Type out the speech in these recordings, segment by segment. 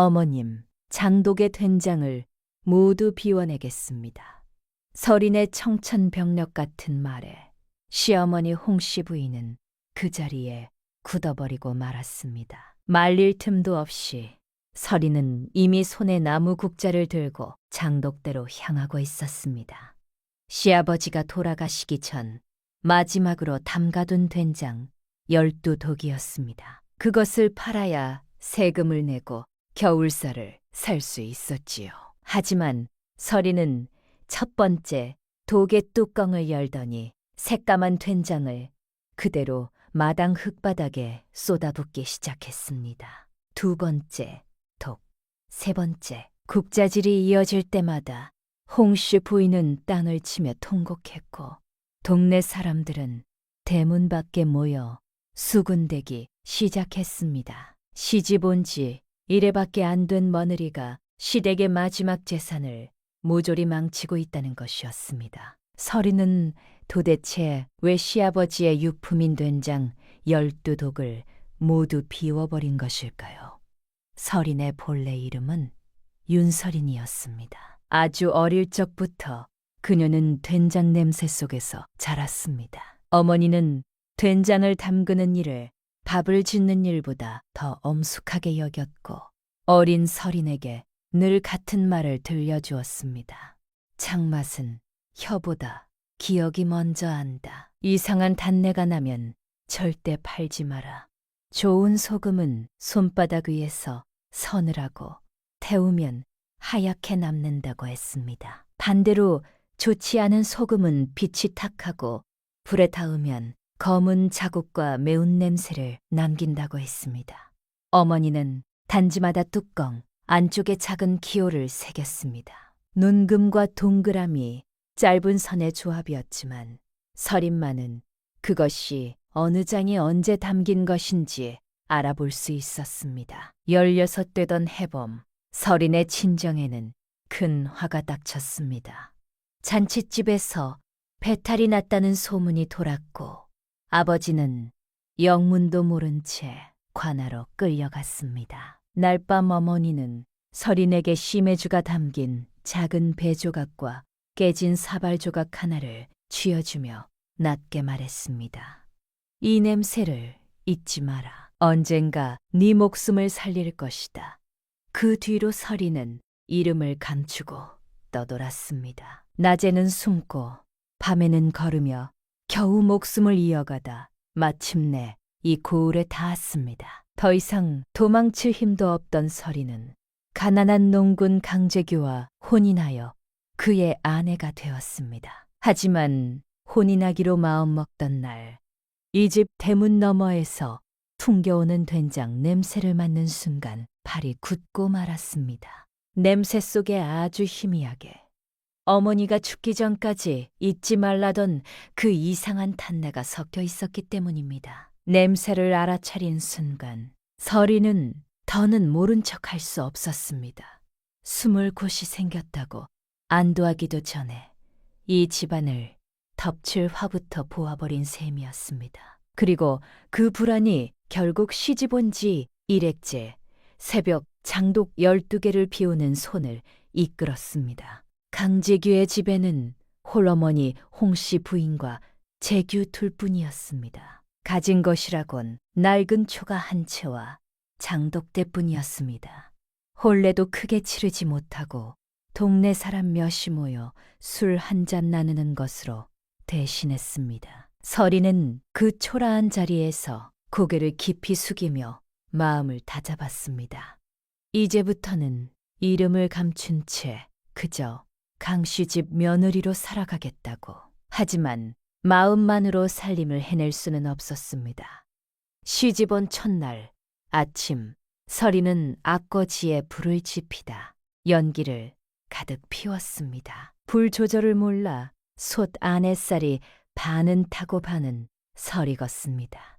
어머님, 장독의 된장을 모두 비워내겠습니다. 설인의 청천벽력 같은 말에 시어머니 홍씨 부인은 그 자리에 굳어버리고 말았습니다. 말릴 틈도 없이 설인은 이미 손에 나무 국자를 들고 장독대로 향하고 있었습니다. 시아버지가 돌아가시기 전 마지막으로 담가둔 된장 12독이었습니다. 그것을 팔아야 세금을 내고 겨울살을 살 수 있었지요. 하지만 설이는 첫 번째 독의 뚜껑을 열더니 새까만 된장을 그대로 마당 흙바닥에 쏟아붓기 시작했습니다. 두 번째 독, 세 번째 국자질이 이어질 때마다 홍씨 부인은 땅을 치며 통곡했고 동네 사람들은 대문 밖에 모여 수군대기 시작했습니다. 시집 온 지 1회밖에 안 된 며느리가 시댁의 마지막 재산을 모조리 망치고 있다는 것이었습니다. 설이는 도대체 왜 시아버지의 유품인 된장 12독을 모두 비워버린 것일까요? 설인의 본래 이름은 윤설인이었습니다. 아주 어릴 적부터 그녀는 된장 냄새 속에서 자랐습니다. 어머니는 된장을 담그는 일을 밥을 짓는 일보다 더 엄숙하게 여겼고 어린 설인에게 늘 같은 말을 들려주었습니다. 장맛은 혀보다 기억이 먼저 안다. 이상한 단내가 나면 절대 팔지 마라. 좋은 소금은 손바닥 위에서 서늘하고 태우면 하얗게 남는다고 했습니다. 반대로 좋지 않은 소금은 빛이 탁하고 불에 닿으면 검은 자국과 매운 냄새를 남긴다고 했습니다. 어머니는 단지마다 뚜껑, 안쪽에 작은 기호를 새겼습니다. 눈금과 동그라미, 짧은 선의 조합이었지만 설인만은 그것이 어느 장이 언제 담긴 것인지 알아볼 수 있었습니다. 16되던 해봄, 설인의 친정에는 큰 화가 닥쳤습니다. 잔칫집에서 배탈이 났다는 소문이 돌았고 아버지는 영문도 모른 채 관하로 끌려갔습니다. 날밤 어머니는 설인에게 시메주가 담긴 작은 배 조각과 깨진 사발 조각 하나를 쥐어주며 낮게 말했습니다. 이 냄새를 잊지 마라. 언젠가 네 목숨을 살릴 것이다. 그 뒤로 설이는 이름을 감추고 떠돌았습니다. 낮에는 숨고 밤에는 걸으며 겨우 목숨을 이어가다 마침내 이 고을에 닿았습니다. 더 이상 도망칠 힘도 없던 설이는 가난한 농군 강재규와 혼인하여 그의 아내가 되었습니다. 하지만 혼인하기로 마음먹던 날, 이 집 대문 너머에서 풍겨오는 된장 냄새를 맡는 순간 발이 굳고 말았습니다. 냄새 속에 아주 희미하게 어머니가 죽기 전까지 잊지 말라던 그 이상한 탄내가 섞여 있었기 때문입니다. 냄새를 알아차린 순간 설이는 더는 모른 척 할 수 없었습니다. 숨을 곳이 생겼다고 안도하기도 전에 이 집안을 덮칠 화부터 보아버린 셈이었습니다. 그리고 그 불안이 결국 시집 온 지 1회째 새벽 장독 12개를 비우는 손을 이끌었습니다. 강재규의 집에는 홀어머니 홍씨 부인과 재규 둘뿐이었습니다. 가진 것이라곤 낡은 초가 한 채와 장독대뿐이었습니다. 혼례도 크게 치르지 못하고 동네 사람 몇이 모여 술 한 잔 나누는 것으로 대신했습니다. 설이는 그 초라한 자리에서 고개를 깊이 숙이며 마음을 다잡았습니다. 이제부터는 이름을 감춘 채 그저 강씨 집 며느리로 살아가겠다고. 하지만 마음만으로 살림을 해낼 수는 없었습니다. 시집 온 첫날 아침 설이는 악거지에 불을 지피다 연기를 가득 피웠습니다. 불 조절을 몰라 솥 아랫살이 반은 타고 반은 설익었습니다.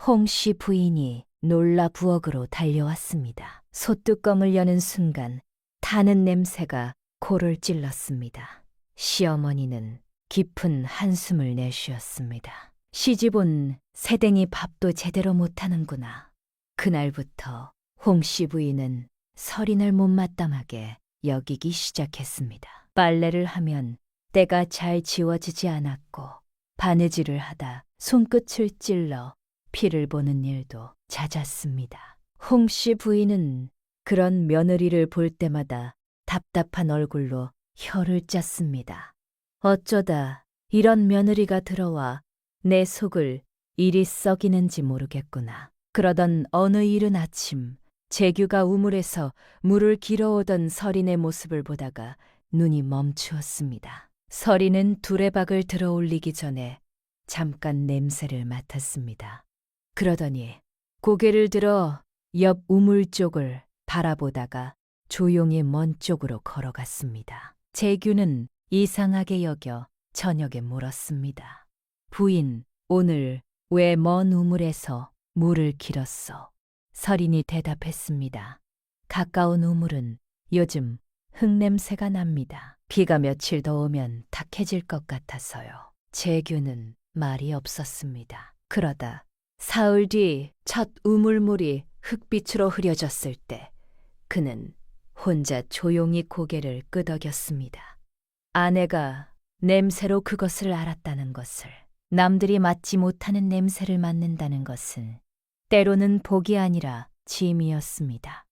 홍씨 부인이 놀라 부엌으로 달려왔습니다. 솥뚜껑을 여는 순간 타는 냄새가 코를 찔렀습니다. 시어머니는 깊은 한숨을 내쉬었습니다. 시집 온 새댕이 밥도 제대로 못하는구나. 그날부터 홍씨 부인은 서린을 못마땅하게 여기기 시작했습니다. 빨래를 하면 때가 잘 지워지지 않았고 바느질을 하다 손끝을 찔러 피를 보는 일도 잦았습니다. 홍씨 부인은 그런 며느리를 볼 때마다 답답한 얼굴로 혀를 짰습니다. 어쩌다 이런 며느리가 들어와 내 속을 이리 썩이는지 모르겠구나. 그러던 어느 이른 아침 재규가 우물에서 물을 길어오던 서린의 모습을 보다가 눈이 멈추었습니다. 서린은 두레박을 들어 올리기 전에 잠깐 냄새를 맡았습니다. 그러더니 고개를 들어 옆 우물 쪽을 바라보다가 조용히 먼 쪽으로 걸어갔습니다. 재규는 이상하게 여겨 저녁에 물었습니다. 부인, 오늘 왜 먼 우물에서 물을 길었어? 서린이 대답했습니다. 가까운 우물은 요즘 흙냄새가 납니다. 비가 며칠 더 오면 탁해질 것 같아서요. 재규는 말이 없었습니다. 그러다 사흘 뒤 첫 우물물이 흙빛으로 흐려졌을 때 그는 혼자 조용히 고개를 끄덕였습니다. 아내가 냄새로 그것을 알았다는 것을, 남들이 맡지 못하는 냄새를 맡는다는 것은 때로는 복이 아니라 짐이었습니다.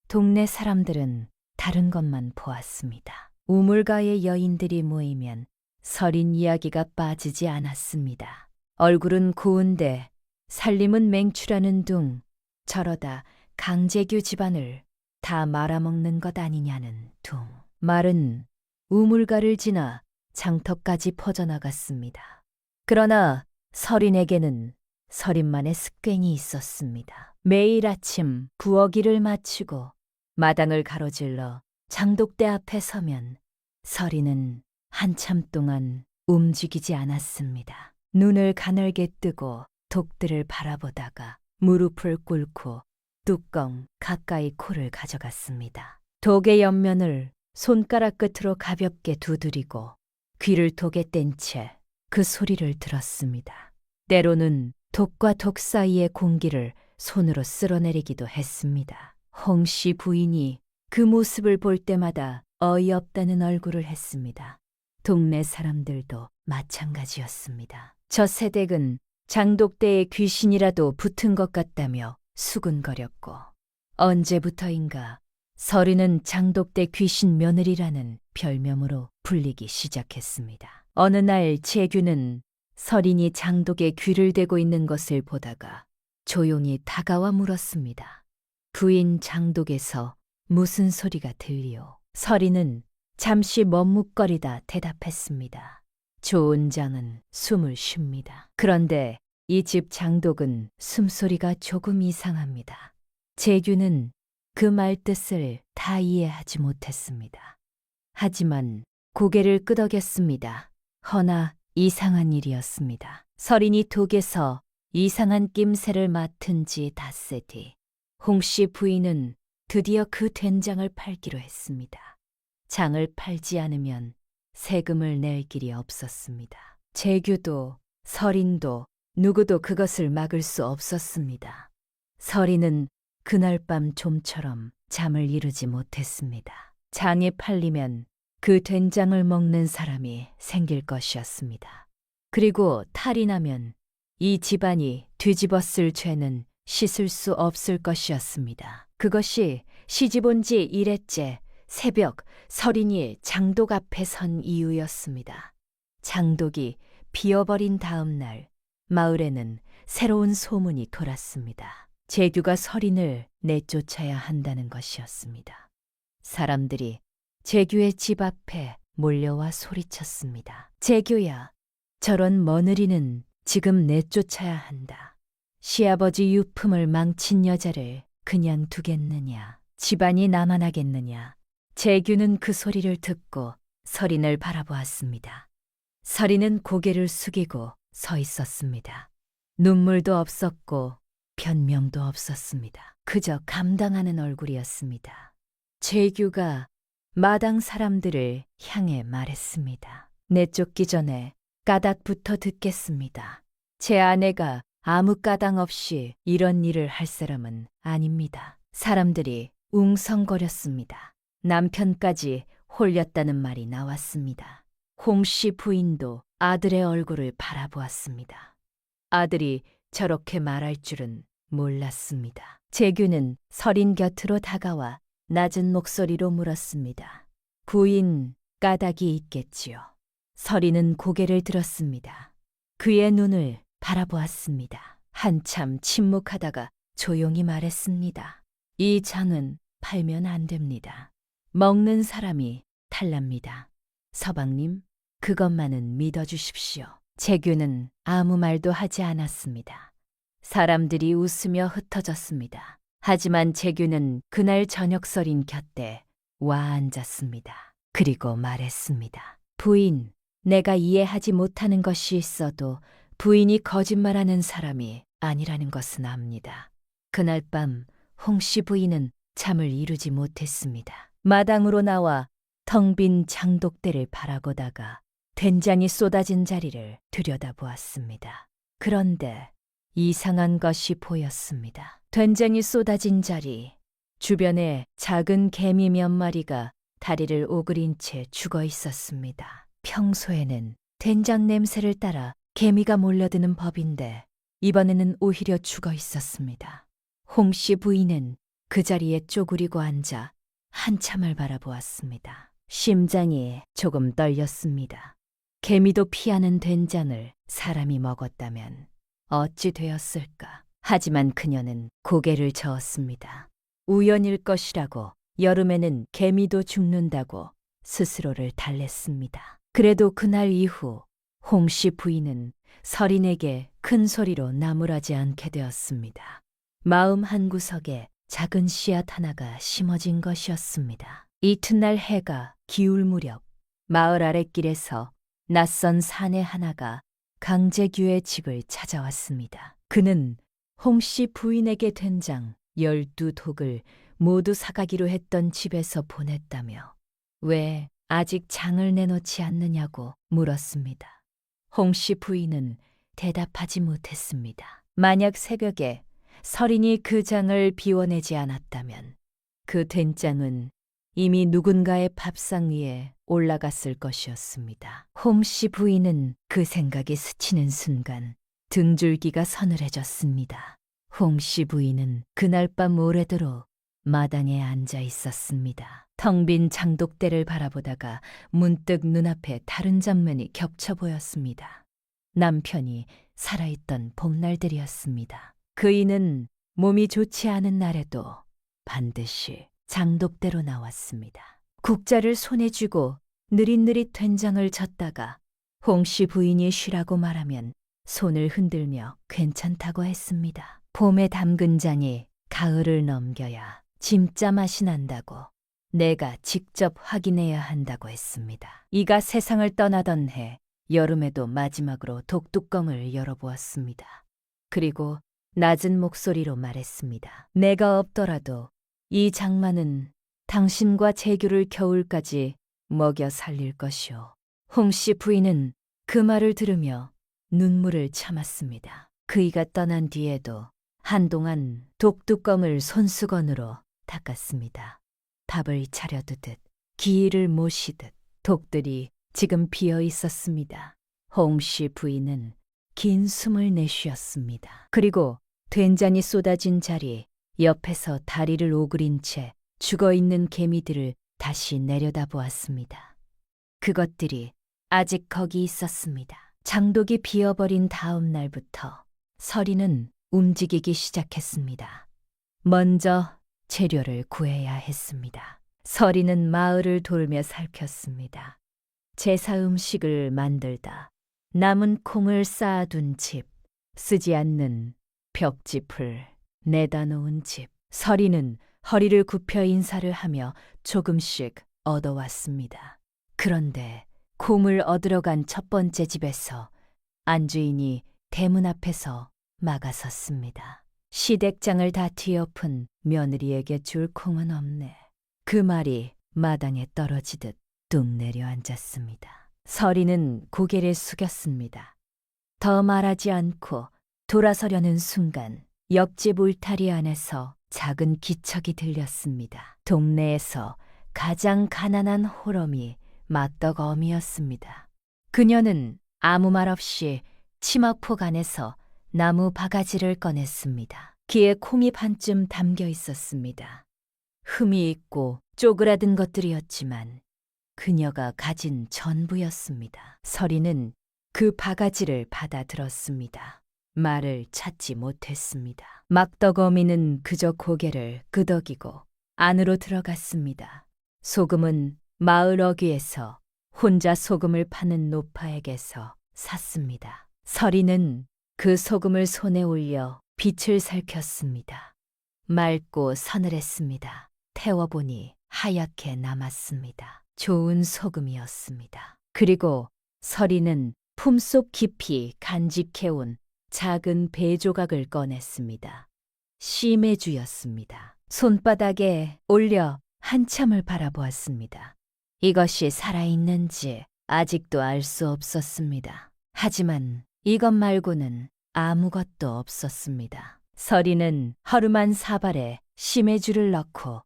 동네 사람들은 다른 것만 보았습니다. 우물가의 여인들이 모이면 서린 이야기가 빠지지 않았습니다. 얼굴은 고운데 살림은 맹추라는 둥, 저러다 강재규 집안을 다 말아먹는 것 아니냐는 둥. 말은 우물가를 지나 장터까지 퍼져나갔습니다. 그러나 서린에게는 서린만의 습관이 있었습니다. 매일 아침 부엌일을 마치고 마당을 가로질러 장독대 앞에 서면 서린은 한참 동안 움직이지 않았습니다. 눈을 가늘게 뜨고 독들을 바라보다가 무릎을 꿇고 뚜껑 가까이 코를 가져갔습니다. 독의 옆면을 손가락 끝으로 가볍게 두드리고 귀를 독에 뗀 채 그 소리를 들었습니다. 때로는 독과 독 사이의 공기를 손으로 쓸어내리기도 했습니다. 홍씨 부인이 그 모습을 볼 때마다 어이없다는 얼굴을 했습니다. 동네 사람들도 마찬가지였습니다. 저 새댁은 장독대에 귀신이라도 붙은 것 같다며 수군거렸고 언제부터인가 서린은 장독대 귀신 며느리라는 별명으로 불리기 시작했습니다. 어느 날 재규는 서린이 장독에 귀를 대고 있는 것을 보다가 조용히 다가와 물었습니다. 부인 장독에서 무슨 소리가 들리오? 서린은 잠시 머뭇거리다 대답했습니다. 좋은 장은 숨을 쉽니다. 그런데 이 집 장독은 숨소리가 조금 이상합니다. 재규는 그 말뜻을 다 이해하지 못했습니다. 하지만 고개를 끄덕였습니다. 허나 이상한 일이었습니다. 서린이 독에서 이상한 낌새를 맡은 지 닷새 뒤 홍씨 부인은 드디어 그 된장을 팔기로 했습니다. 장을 팔지 않으면 세금을 낼 길이 없었습니다. 재규도 서린도 누구도 그것을 막을 수 없었습니다. 서린은 그날 밤 좀처럼 잠을 이루지 못했습니다. 장이 팔리면 그 된장을 먹는 사람이 생길 것이었습니다. 그리고 탈이 나면 이 집안이 뒤집었을 죄는 씻을 수 없을 것이었습니다. 그것이 시집 온 지 1회째 새벽 서린이 장독 앞에 선 이유였습니다. 장독이 비어버린 다음 날 마을에는 새로운 소문이 돌았습니다. 재규가 서린을 내쫓아야 한다는 것이었습니다. 사람들이 재규의 집 앞에 몰려와 소리쳤습니다. 재규야, 저런 며느리는 지금 내쫓아야 한다. 시아버지 유품을 망친 여자를 그냥 두겠느냐, 집안이 남아나겠느냐. 재규는 그 소리를 듣고 서린을 바라보았습니다. 서린은 고개를 숙이고 서 있었습니다. 눈물도 없었고 변명도 없었습니다. 그저 감당하는 얼굴이었습니다. 재규가 마당 사람들을 향해 말했습니다. 내쫓기 전에 까닭부터 듣겠습니다. 제 아내가 아무 까닭 없이 이런 일을 할 사람은 아닙니다. 사람들이 웅성거렸습니다. 남편까지 홀렸다는 말이 나왔습니다. 홍씨 부인도 아들의 얼굴을 바라보았습니다. 아들이 저렇게 말할 줄은 몰랐습니다. 재규는 설인 곁으로 다가와 낮은 목소리로 물었습니다. 부인, 까닭이 있겠지요. 설이는 고개를 들었습니다. 그의 눈을 바라보았습니다. 한참 침묵하다가 조용히 말했습니다. 이 장은 팔면 안 됩니다. 먹는 사람이 탈납니다. 서방님, 그것만은 믿어주십시오. 재규는 아무 말도 하지 않았습니다. 사람들이 웃으며 흩어졌습니다. 하지만 재규는 그날 저녁 설인 곁에 와 앉았습니다. 그리고 말했습니다. 부인, 내가 이해하지 못하는 것이 있어도 부인이 거짓말하는 사람이 아니라는 것은 압니다. 그날 밤 홍씨 부인은 잠을 이루지 못했습니다. 마당으로 나와 텅 빈 장독대를 바라보다가 된장이 쏟아진 자리를 들여다보았습니다. 그런데 이상한 것이 보였습니다. 된장이 쏟아진 자리, 주변에 작은 개미 몇 마리가 다리를 오그린 채 죽어 있었습니다. 평소에는 된장 냄새를 따라 개미가 몰려드는 법인데 이번에는 오히려 죽어 있었습니다. 홍씨 부인은 그 자리에 쪼그리고 앉아 한참을 바라보았습니다. 심장이 조금 떨렸습니다. 개미도 피하는 된장을 사람이 먹었다면 어찌 되었을까? 하지만 그녀는 고개를 저었습니다. 우연일 것이라고, 여름에는 개미도 죽는다고 스스로를 달랬습니다. 그래도 그날 이후 홍씨 부인은 설인에게 큰 소리로 나무라지 않게 되었습니다. 마음 한구석에 작은 씨앗 하나가 심어진 것이었습니다. 이튿날 해가 기울 무렵 마을 아랫길에서 낯선 사내 하나가 강재규의 집을 찾아왔습니다. 그는 홍씨 부인에게 된장 12독을 모두 사가기로 했던 집에서 보냈다며 왜 아직 장을 내놓지 않느냐고 물었습니다. 홍씨 부인은 대답하지 못했습니다. 만약 새벽에 설인이 그 장을 비워내지 않았다면 그 된장은 이미 누군가의 밥상 위에 올라갔을 것이었습니다. 홍씨 부인은 그 생각이 스치는 순간 등줄기가 서늘해졌습니다. 홍씨 부인은 그날 밤 오래도록 마당에 앉아 있었습니다. 텅 빈 장독대를 바라보다가 문득 눈앞에 다른 장면이 겹쳐 보였습니다. 남편이 살아있던 봄날들이었습니다. 그이는 몸이 좋지 않은 날에도 반드시 장독대로 나왔습니다. 국자를 손에 쥐고 느릿느릿 된장을 젓다가 홍씨 부인이 쉬라고 말하면 손을 흔들며 괜찮다고 했습니다. 봄에 담근 장이 가을을 넘겨야 진짜 맛이 난다고 내가 직접 확인해야 한다고 했습니다. 이가 세상을 떠나던 해 여름에도 마지막으로 독뚜껑을 열어보았습니다. 그리고 낮은 목소리로 말했습니다. 내가 없더라도 이 장만은 당신과 재규를 겨울까지 먹여 살릴 것이오. 홍씨 부인은 그 말을 들으며 눈물을 참았습니다. 그이가 떠난 뒤에도 한동안 독뚜껑을 손수건으로 닦았습니다. 밥을 차려두듯 기일을 모시듯 독들이 지금 비어 있었습니다. 홍씨 부인은 긴 숨을 내쉬었습니다. 그리고 된장이 쏟아진 자리 옆에서 다리를 오그린 채 죽어있는 개미들을 다시 내려다보았습니다. 그것들이 아직 거기 있었습니다. 장독이 비어버린 다음 날부터 설이는 움직이기 시작했습니다. 먼저 재료를 구해야 했습니다. 설이는 마을을 돌며 살폈습니다. 제사 음식을 만들다 남은 콩을 쌓아둔 집, 쓰지 않는 벽짚을 내다 놓은 집, 설이는 허리를 굽혀 인사를 하며 조금씩 얻어왔습니다. 그런데 콩을 얻으러 간 첫 번째 집에서 안주인이 대문 앞에서 막아섰습니다. 시댁장을 다 뒤엎은 며느리에게 줄 콩은 없네. 그 말이 마당에 떨어지듯 뚝 내려앉았습니다. 설이는 고개를 숙였습니다. 더 말하지 않고 돌아서려는 순간 옆집 울타리 안에서 작은 기척이 들렸습니다. 동네에서 가장 가난한 호럼이 맞덕어미였습니다. 그녀는 아무 말 없이 치마폭 안에서 나무 바가지를 꺼냈습니다. 귀에 콩이 반쯤 담겨 있었습니다. 흠이 있고 쪼그라든 것들이었지만 그녀가 가진 전부였습니다. 서리는 그 바가지를 받아들었습니다. 말을 찾지 못했습니다. 막덕어미는 그저 고개를 끄덕이고 안으로 들어갔습니다. 소금은 마을 어귀에서 혼자 소금을 파는 노파에게서 샀습니다. 서리는 그 소금을 손에 올려 빛을 살폈습니다. 맑고 서늘했습니다. 태워보니 하얗게 남았습니다. 좋은 소금이었습니다. 그리고 서리는 품속 깊이 간직해온 작은 배 조각을 꺼냈습니다. 시메주였습니다. 손바닥에 올려 한참을 바라보았습니다. 이것이 살아있는지 아직도 알 수 없었습니다. 하지만 이것 말고는 아무것도 없었습니다. 서리는 허름한 사발에 시메주를 넣고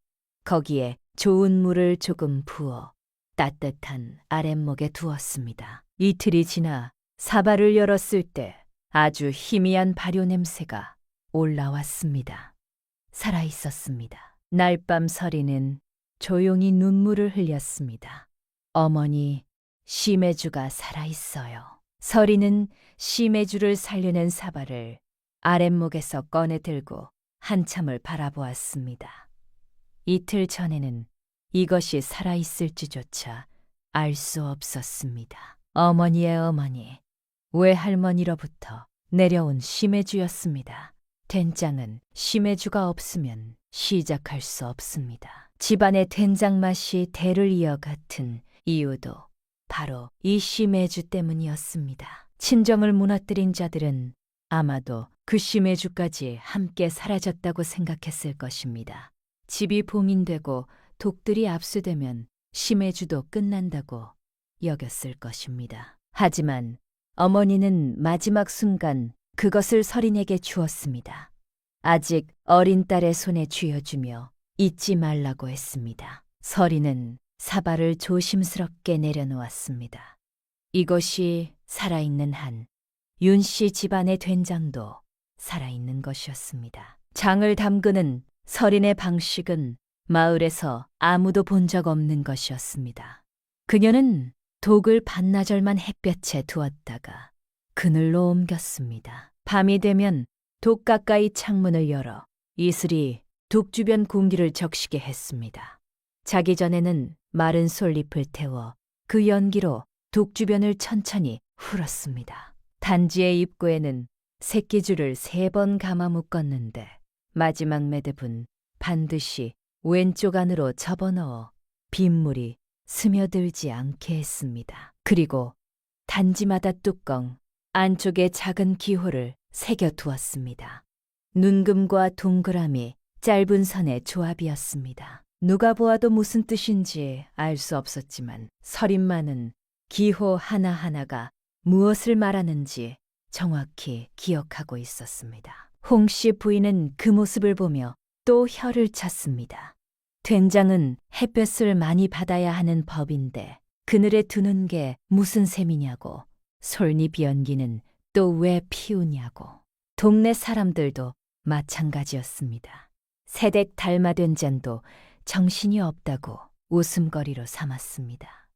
거기에 좋은 물을 조금 부어 따뜻한 아랫목에 두었습니다. 이틀이 지나 사발을 열었을 때 아주 희미한 발효 냄새가 올라왔습니다. 살아있었습니다. 날밤 서리는 조용히 눈물을 흘렸습니다. 어머니, 시메주가 살아있어요. 서리는 시메주를 살려낸 사발을 아랫목에서 꺼내 들고 한참을 바라보았습니다. 이틀 전에는 이것이 살아있을지조차 알 수 없었습니다. 어머니의 어머니, 외할머니로부터 내려온 시메주였습니다. 된장은 시메주가 없으면 시작할 수 없습니다. 집안의 된장 맛이 대를 이어 같은 이유도 바로 이 시메주 때문이었습니다. 친정을 무너뜨린 자들은 아마도 그 시메주까지 함께 사라졌다고 생각했을 것입니다. 집이 봉인되고 독들이 압수되면 시메주도 끝난다고 여겼을 것입니다. 하지만 어머니는 마지막 순간 그것을 서린에게 주었습니다. 아직 어린 딸의 손에 쥐어주며 잊지 말라고 했습니다. 서린은 사발을 조심스럽게 내려놓았습니다. 이것이 살아있는 한 윤씨 집안의 된장도 살아있는 것이었습니다. 장을 담그는 서린의 방식은 마을에서 아무도 본 적 없는 것이었습니다. 그녀는 독을 반나절만 햇볕에 두었다가 그늘로 옮겼습니다. 밤이 되면 독 가까이 창문을 열어 이슬이 독 주변 공기를 적시게 했습니다. 자기 전에는 마른 솔잎을 태워 그 연기로 독 주변을 천천히 풀었습니다. 단지의 입구에는 새끼줄을 3번 감아 묶었는데 마지막 매듭은 반드시 왼쪽 안으로 접어넣어 빗물이 스며들지 않게 했습니다. 그리고 단지마다 뚜껑 안쪽에 작은 기호를 새겨 두었습니다. 눈금과 동그라미, 짧은 선의 조합이었습니다. 누가 보아도 무슨 뜻인지 알 수 없었지만 서린만은 기호 하나하나가 무엇을 말하는지 정확히 기억하고 있었습니다. 홍씨 부인은 그 모습을 보며 또 혀를 찼습니다. 된장은 햇볕을 많이 받아야 하는 법인데 그늘에 두는 게 무슨 셈이냐고, 솔잎 연기는 또 왜 피우냐고. 동네 사람들도 마찬가지였습니다. 새댁 달마된 잔도 정신이 없다고 웃음거리로 삼았습니다.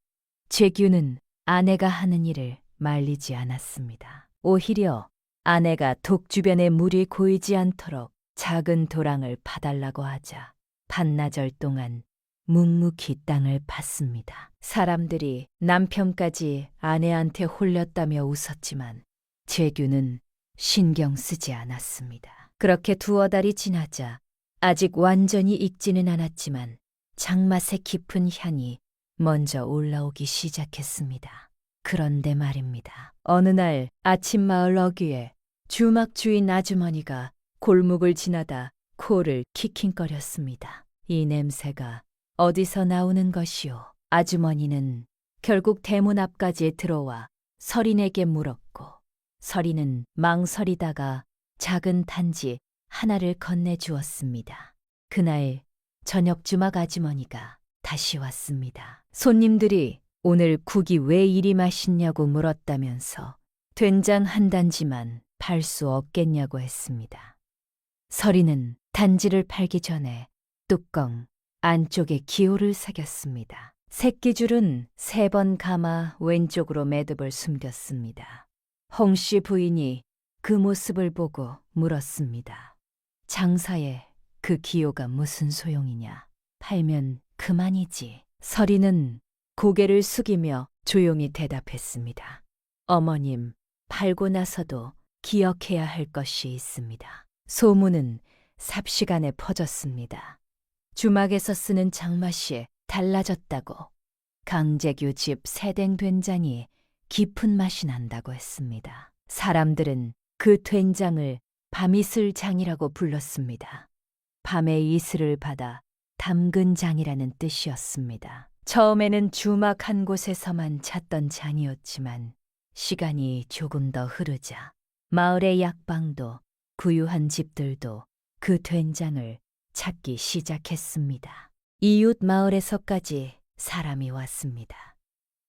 죄규는 아내가 하는 일을 말리지 않았습니다. 오히려 아내가 독 주변에 물이 고이지 않도록 작은 도랑을 파달라고 하자 반나절 동안 묵묵히 땅을 팠습니다. 사람들이 남편까지 아내한테 홀렸다며 웃었지만 죄규는 신경 쓰지 않았습니다. 그렇게 2달이 지나자 아직 완전히 익지는 않았지만 장맛의 깊은 향이 먼저 올라오기 시작했습니다. 그런데 말입니다. 어느 날 아침 마을 어귀에 주막 주인 아주머니가 골목을 지나다 코를 킥킥거렸습니다. 이 냄새가 어디서 나오는 것이오? 아주머니는 결국 대문 앞까지 들어와 서린에게 물었고 서린은 망설이다가 작은 단지 하나를 건네주었습니다. 그날 저녁 주막 아주머니가 다시 왔습니다. 손님들이 오늘 국이 왜 이리 맛있냐고 물었다면서 된장 한 단지만 팔 수 없겠냐고 했습니다. 서리는 단지를 팔기 전에 뚜껑 안쪽에 기호를 새겼습니다. 새끼줄은 3번 감아 왼쪽으로 매듭을 숨겼습니다. 홍씨 부인이 그 모습을 보고 물었습니다. 장사에 그 기호가 무슨 소용이냐? 팔면 그만이지. 서리는 고개를 숙이며 조용히 대답했습니다. 어머님, 팔고 나서도 기억해야 할 것이 있습니다. 소문은 삽시간에 퍼졌습니다. 주막에서 쓰는 장맛이 달라졌다고. 강재규 집 새댕 된장이 깊은 맛이 난다고 했습니다. 사람들은 그 된장을 밤이슬장이라고 불렀습니다. 밤의 이슬을 받아 담근 장이라는 뜻이었습니다. 처음에는 주막 한 곳에서만 찾던 장이었지만 시간이 조금 더 흐르자 마을의 약방도 구유한 집들도 그 된장을 찾기 시작했습니다. 이웃 마을에서까지 사람이 왔습니다.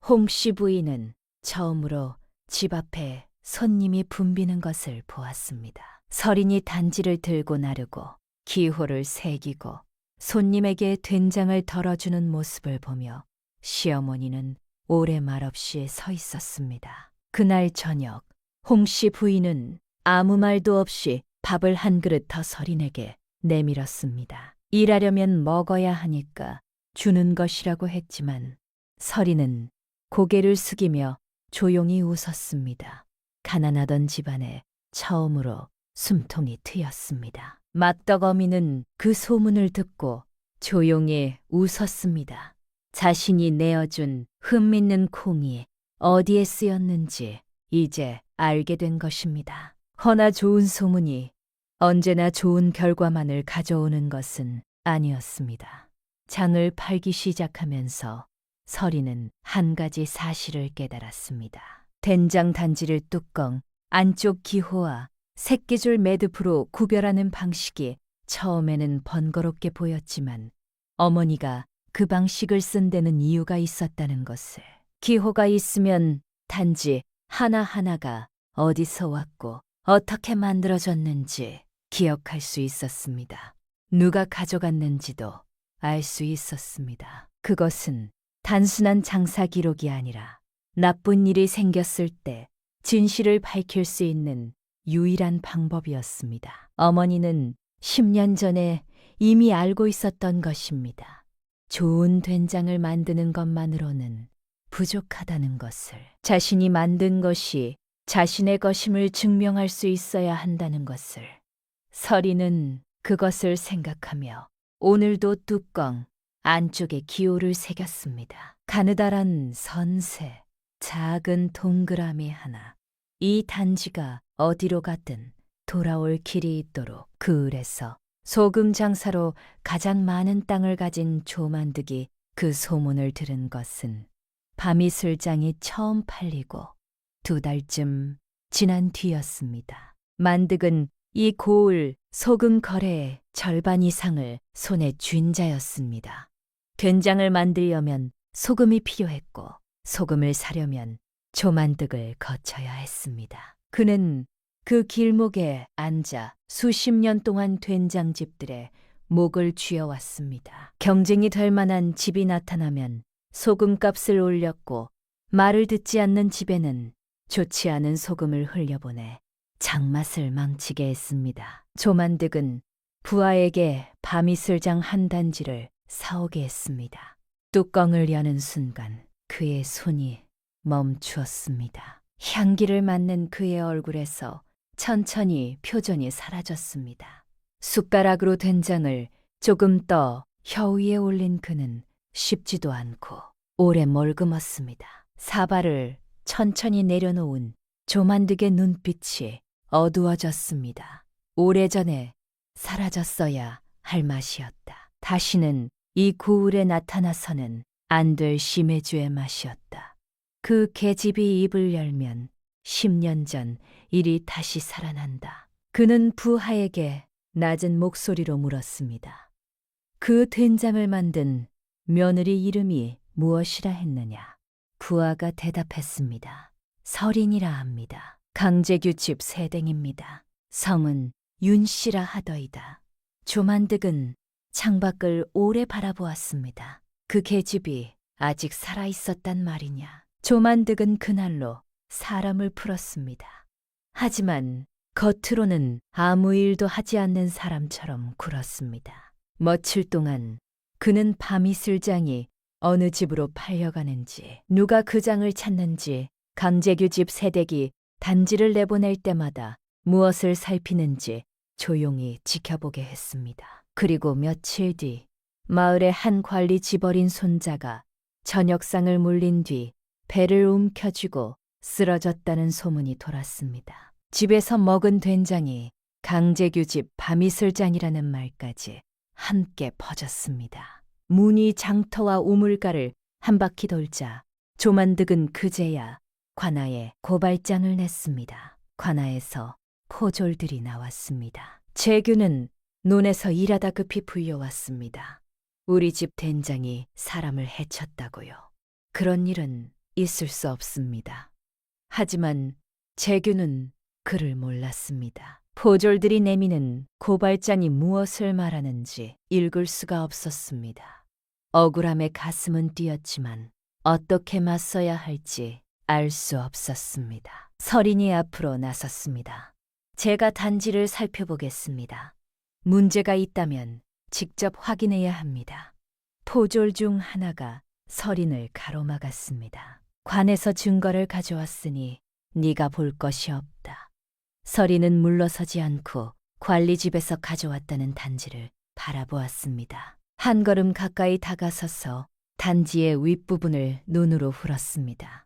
홍씨 부인은 처음으로 집 앞에 손님이 붐비는 것을 보았습니다. 서린이 단지를 들고 나르고 기호를 새기고 손님에게 된장을 덜어주는 모습을 보며 시어머니는 오래 말없이 서 있었습니다. 그날 저녁 홍씨 부인은 아무 말도 없이 밥을 한 그릇 더 서린에게 내밀었습니다. 일하려면 먹어야 하니까 주는 것이라고 했지만 서린은 고개를 숙이며 조용히 웃었습니다. 가난하던 집안에 처음으로 숨통이 트였습니다. 맞떡어미는 그 소문을 듣고 조용히 웃었습니다. 자신이 내어준 흠밌는 콩이 어디에 쓰였는지 이제 알게 된 것입니다. 허나 좋은 소문이 언제나 좋은 결과만을 가져오는 것은 아니었습니다. 장을 팔기 시작하면서 서리는 한 가지 사실을 깨달았습니다. 된장 단지를 뚜껑, 안쪽 기호와 새끼줄 매듭으로 구별하는 방식이 처음에는 번거롭게 보였지만 어머니가 그 방식을 쓴 데는 이유가 있었다는 것을, 기호가 있으면 단지 하나하나가 어디서 왔고 어떻게 만들어졌는지 기억할 수 있었습니다. 누가 가져갔는지도 알 수 있었습니다. 그것은 단순한 장사 기록이 아니라 나쁜 일이 생겼을 때 진실을 밝힐 수 있는 유일한 방법이었습니다. 어머니는 10년 전에 이미 알고 있었던 것입니다. 좋은 된장을 만드는 것만으로는 부족하다는 것을, 자신이 만든 것이 자신의 것임을 증명할 수 있어야 한다는 것을. 서리는 그것을 생각하며 오늘도 뚜껑 안쪽에 기호를 새겼습니다. 가느다란 선새, 작은 동그라미 하나. 이 단지가 어디로 가든 돌아올 길이 있도록 그 을에서 소금 장사로 가장 많은 땅을 가진 조만득이 그 소문을 들은 것은 밤이슬장이 처음 팔리고 2달쯤 지난 뒤였습니다. 만득은 이 고을 소금 거래의 절반 이상을 손에 쥔 자였습니다. 된장을 만들려면 소금이 필요했고 소금을 사려면 조만득을 거쳐야 했습니다. 그는 그 길목에 앉아 수십 년 동안 된장집들의 목을 쥐어왔습니다. 경쟁이 될 만한 집이 나타나면 소금값을 올렸고 말을 듣지 않는 집에는 좋지 않은 소금을 흘려보내 장맛을 망치게 했습니다. 조만득은 부하에게 밤이슬장 한 단지를 사오게 했습니다. 뚜껑을 여는 순간 그의 손이 멈추었습니다. 향기를 맡는 그의 얼굴에서 천천히 표정이 사라졌습니다. 숟가락으로 된장을 조금 떠 혀 위에 올린 그는 쉽지도 않고 오래 멀금었습니다. 사발을 천천히 내려놓은 조만득의 눈빛이 어두워졌습니다. 오래전에 사라졌어야 할 맛이었다. 다시는 이 고을에 나타나서는 안 될 심해주의 맛이었다. 그 계집이 입을 열면 10년 전 일이 다시 살아난다. 그는 부하에게 낮은 목소리로 물었습니다. 그 된장을 만든 며느리 이름이 무엇이라 했느냐? 부하가 대답했습니다. 설인이라 합니다. 강재규 집 새댁입니다. 성은 윤씨라 하더이다. 조만득은 창밖을 오래 바라보았습니다. 그 계집이 아직 살아있었단 말이냐. 조만득은 그날로 사람을 풀었습니다. 하지만 겉으로는 아무 일도 하지 않는 사람처럼 굴었습니다. 며칠 동안 그는 밤이슬장이 어느 집으로 팔려가는지, 누가 그 장을 찾는지, 강재규 집 새댁이 단지를 내보낼 때마다 무엇을 살피는지 조용히 지켜보게 했습니다. 그리고 며칠 뒤 마을의 한 관리 집어린 손자가 저녁상을 물린 뒤 배를 움켜쥐고 쓰러졌다는 소문이 돌았습니다. 집에서 먹은 된장이 강재규 집 밤이슬장이라는 말까지 함께 퍼졌습니다. 문이 장터와 우물가를 한 바퀴 돌자 조만득은 그제야 관아에 고발장을 냈습니다. 관아에서 포졸들이 나왔습니다. 재규는 논에서 일하다 급히 불려왔습니다. 우리 집 된장이 사람을 해쳤다고요. 그런 일은 있을 수 없습니다. 하지만 재규는 그를 몰랐습니다. 포졸들이 내미는 고발장이 무엇을 말하는지 읽을 수가 없었습니다. 억울함에 가슴은 뛰었지만 어떻게 맞서야 할지 알 수 없었습니다. 설인이 앞으로 나섰습니다. 제가 단지를 살펴보겠습니다. 문제가 있다면 직접 확인해야 합니다. 포졸 중 하나가 설인을 가로막았습니다. 관에서 증거를 가져왔으니 네가 볼 것이 없다. 설인은 물러서지 않고 관리 집에서 가져왔다는 단지를 바라보았습니다. 한 걸음 가까이 다가서서 단지의 윗부분을 눈으로 흘었습니다.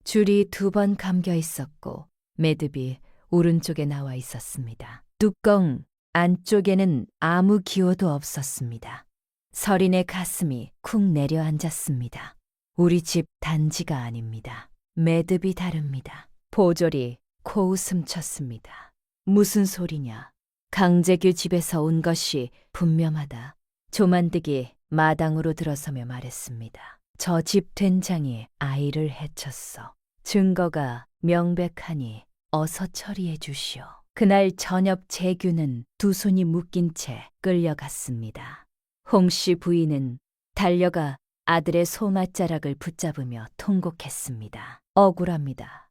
줄이 2번 감겨 있었고 매듭이 오른쪽에 나와 있었습니다. 뚜껑 안쪽에는 아무 기호도 없었습니다. 설인의 가슴이 쿵 내려앉았습니다. 우리 집 단지가 아닙니다. 매듭이 다릅니다. 포졸이 코웃음 쳤습니다. 무슨 소리냐? 강재규 집에서 온 것이 분명하다. 조만득이 마당으로 들어서며 말했습니다. 저 집 된장이 아이를 해쳤어. 증거가 명백하니 어서 처리해 주시오. 그날 저녁 재규는 2 손이 묶인 채 끌려갔습니다. 홍씨 부인은 달려가 아들의 소맛자락을 붙잡으며 통곡했습니다. 억울합니다.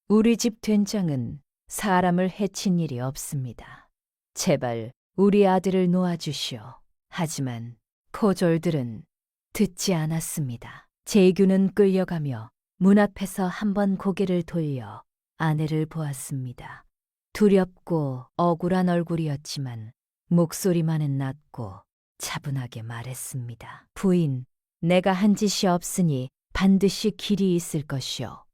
우리 집 된장은 사람을 해친 일이 없습니다. 제발 우리 아들을 놓아주시오. 하지만 포졸들은 듣지 않았습니다. 재규는 끌려가며 문 앞에서 한번 고개를 돌려 아내를 보았습니다. 두렵고 억울한 얼굴이었지만 목소리만은 낮고 차분하게 말했습니다. 부인, 내가 한 짓이 없으니 반드시 길이 있을 것이오.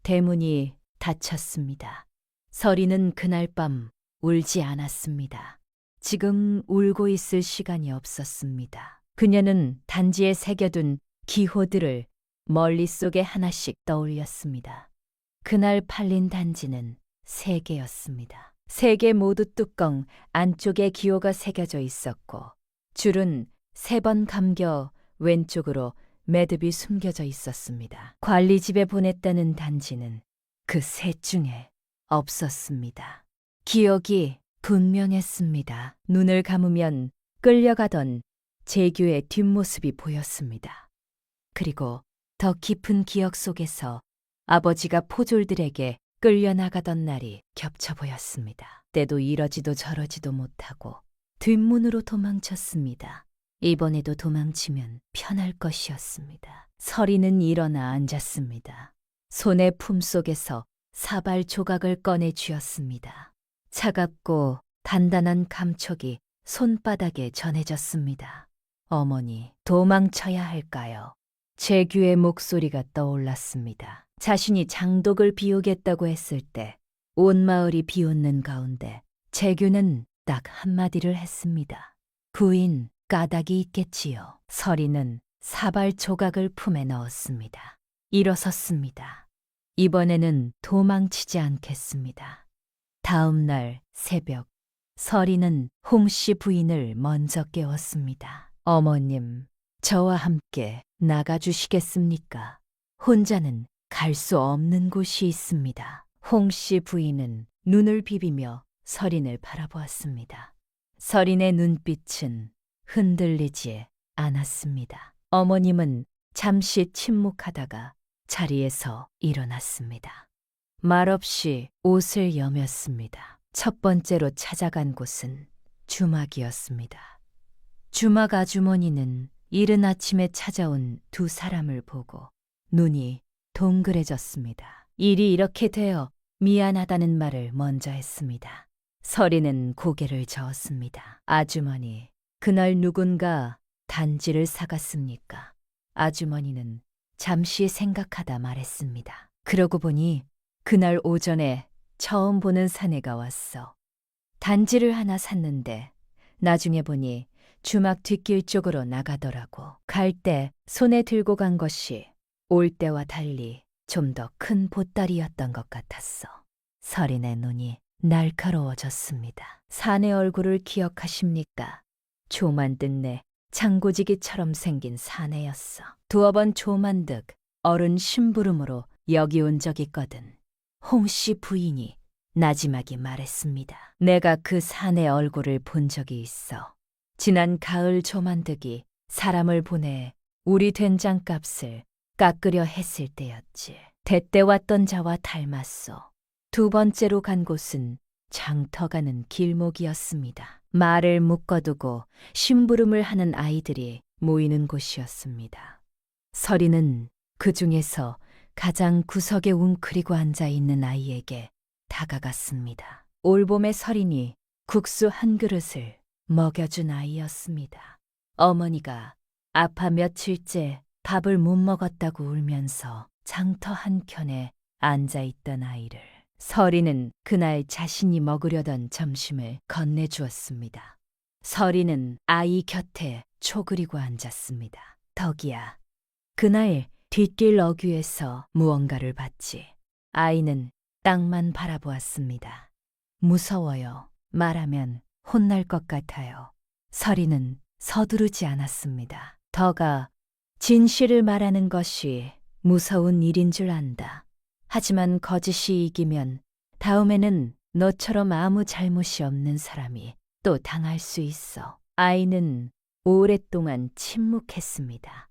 대문이 닫혔습니다. 설이는 그날 밤 울지 않았습니다. 지금 울고 있을 시간이 없었습니다. 그녀는 단지에 새겨둔 기호들을 머릿속에 하나씩 떠올렸습니다. 그날 팔린 단지는 3개였습니다. 3개 모두 뚜껑 안쪽에 기호가 새겨져 있었고 줄은 3번 감겨 왼쪽으로 매듭이 숨겨져 있었습니다. 관리집에 보냈다는 단지는 그 셋 중에 없었습니다. 기억이 분명했습니다. 눈을 감으면 끌려가던 재규의 뒷모습이 보였습니다. 그리고 더 깊은 기억 속에서 아버지가 포졸들에게 끌려나가던 날이 겹쳐 보였습니다. 때도 이러지도 저러지도 못하고 뒷문으로 도망쳤습니다. 이번에도 도망치면 편할 것이었습니다. 설이는 일어나 앉았습니다. 손의 품속에서 사발 조각을 꺼내 쥐었습니다. 차갑고 단단한 감촉이 손바닥에 전해졌습니다. 어머니, 도망쳐야 할까요? 재규의 목소리가 떠올랐습니다. 자신이 장독을 비우겠다고 했을 때 온 마을이 비웃는 가운데 재규는 딱 한마디를 했습니다. 부인, 까닭이 있겠지요. 설이는 사발 조각을 품에 넣었습니다. 일어섰습니다. 이번에는 도망치지 않겠습니다. 다음 날 새벽, 설이는 홍씨 부인을 먼저 깨웠습니다. 어머님, 저와 함께 나가주시겠습니까? 혼자는 갈 수 없는 곳이 있습니다. 홍 씨 부인은 눈을 비비며 서린을 바라보았습니다. 서린의 눈빛은 흔들리지 않았습니다. 어머님은 잠시 침묵하다가 자리에서 일어났습니다. 말없이 옷을 여몄습니다. 첫 번째로 찾아간 곳은 주막이었습니다. 주막 아주머니는 이른 아침에 찾아온 두 사람을 보고 눈이 동그래졌습니다. 일이 이렇게 되어 미안하다는 말을 먼저 했습니다. 서리는 고개를 저었습니다. 아주머니, 그날 누군가 단지를 사갔습니까? 아주머니는 잠시 생각하다 말했습니다. 그러고 보니 그날 오전에 처음 보는 사내가 왔어. 단지를 하나 샀는데 나중에 보니 주막 뒷길 쪽으로 나가더라고. 갈 때 손에 들고 간 것이 올 때와 달리 좀 더 큰 보따리였던 것 같았어. 서린의 눈이 날카로워졌습니다. 사내 얼굴을 기억하십니까? 조만득네 장고지기처럼 생긴 사내였어. 두어 번 조만득 어른 심부름으로 여기 온 적 있거든. 홍 씨 부인이 나지막이 말했습니다. 내가 그 사내 얼굴을 본 적이 있어. 지난 가을 조만득이 사람을 보내 우리 된장값을 깎으려 했을 때였지. 대때 왔던 자와 닮았어. 두 번째로 간 곳은 장터 가는 길목이었습니다. 말을 묶어두고 심부름을 하는 아이들이 모이는 곳이었습니다. 서리는 그 중에서 가장 구석에 웅크리고 앉아 있는 아이에게 다가갔습니다. 올봄에 서린이 국수 한 그릇을 먹여준 아이였습니다. 어머니가 아파 며칠째 밥을 못 먹었다고 울면서 장터 한켠에 앉아있던 아이를 서리는 그날 자신이 먹으려던 점심을 건네주었습니다. 서리는 아이 곁에 초그리고 앉았습니다. 덕이야, 그날 뒷길 어귀에서 무언가를 봤지. 아이는 땅만 바라보았습니다. 무서워요. 말하면 혼날 것 같아요. 서리는 서두르지 않았습니다. 덕아, 진실을 말하는 것이 무서운 일인 줄 안다. 하지만 거짓이 이기면 다음에는 너처럼 아무 잘못이 없는 사람이 또 당할 수 있어. 아이는 오랫동안 침묵했습니다.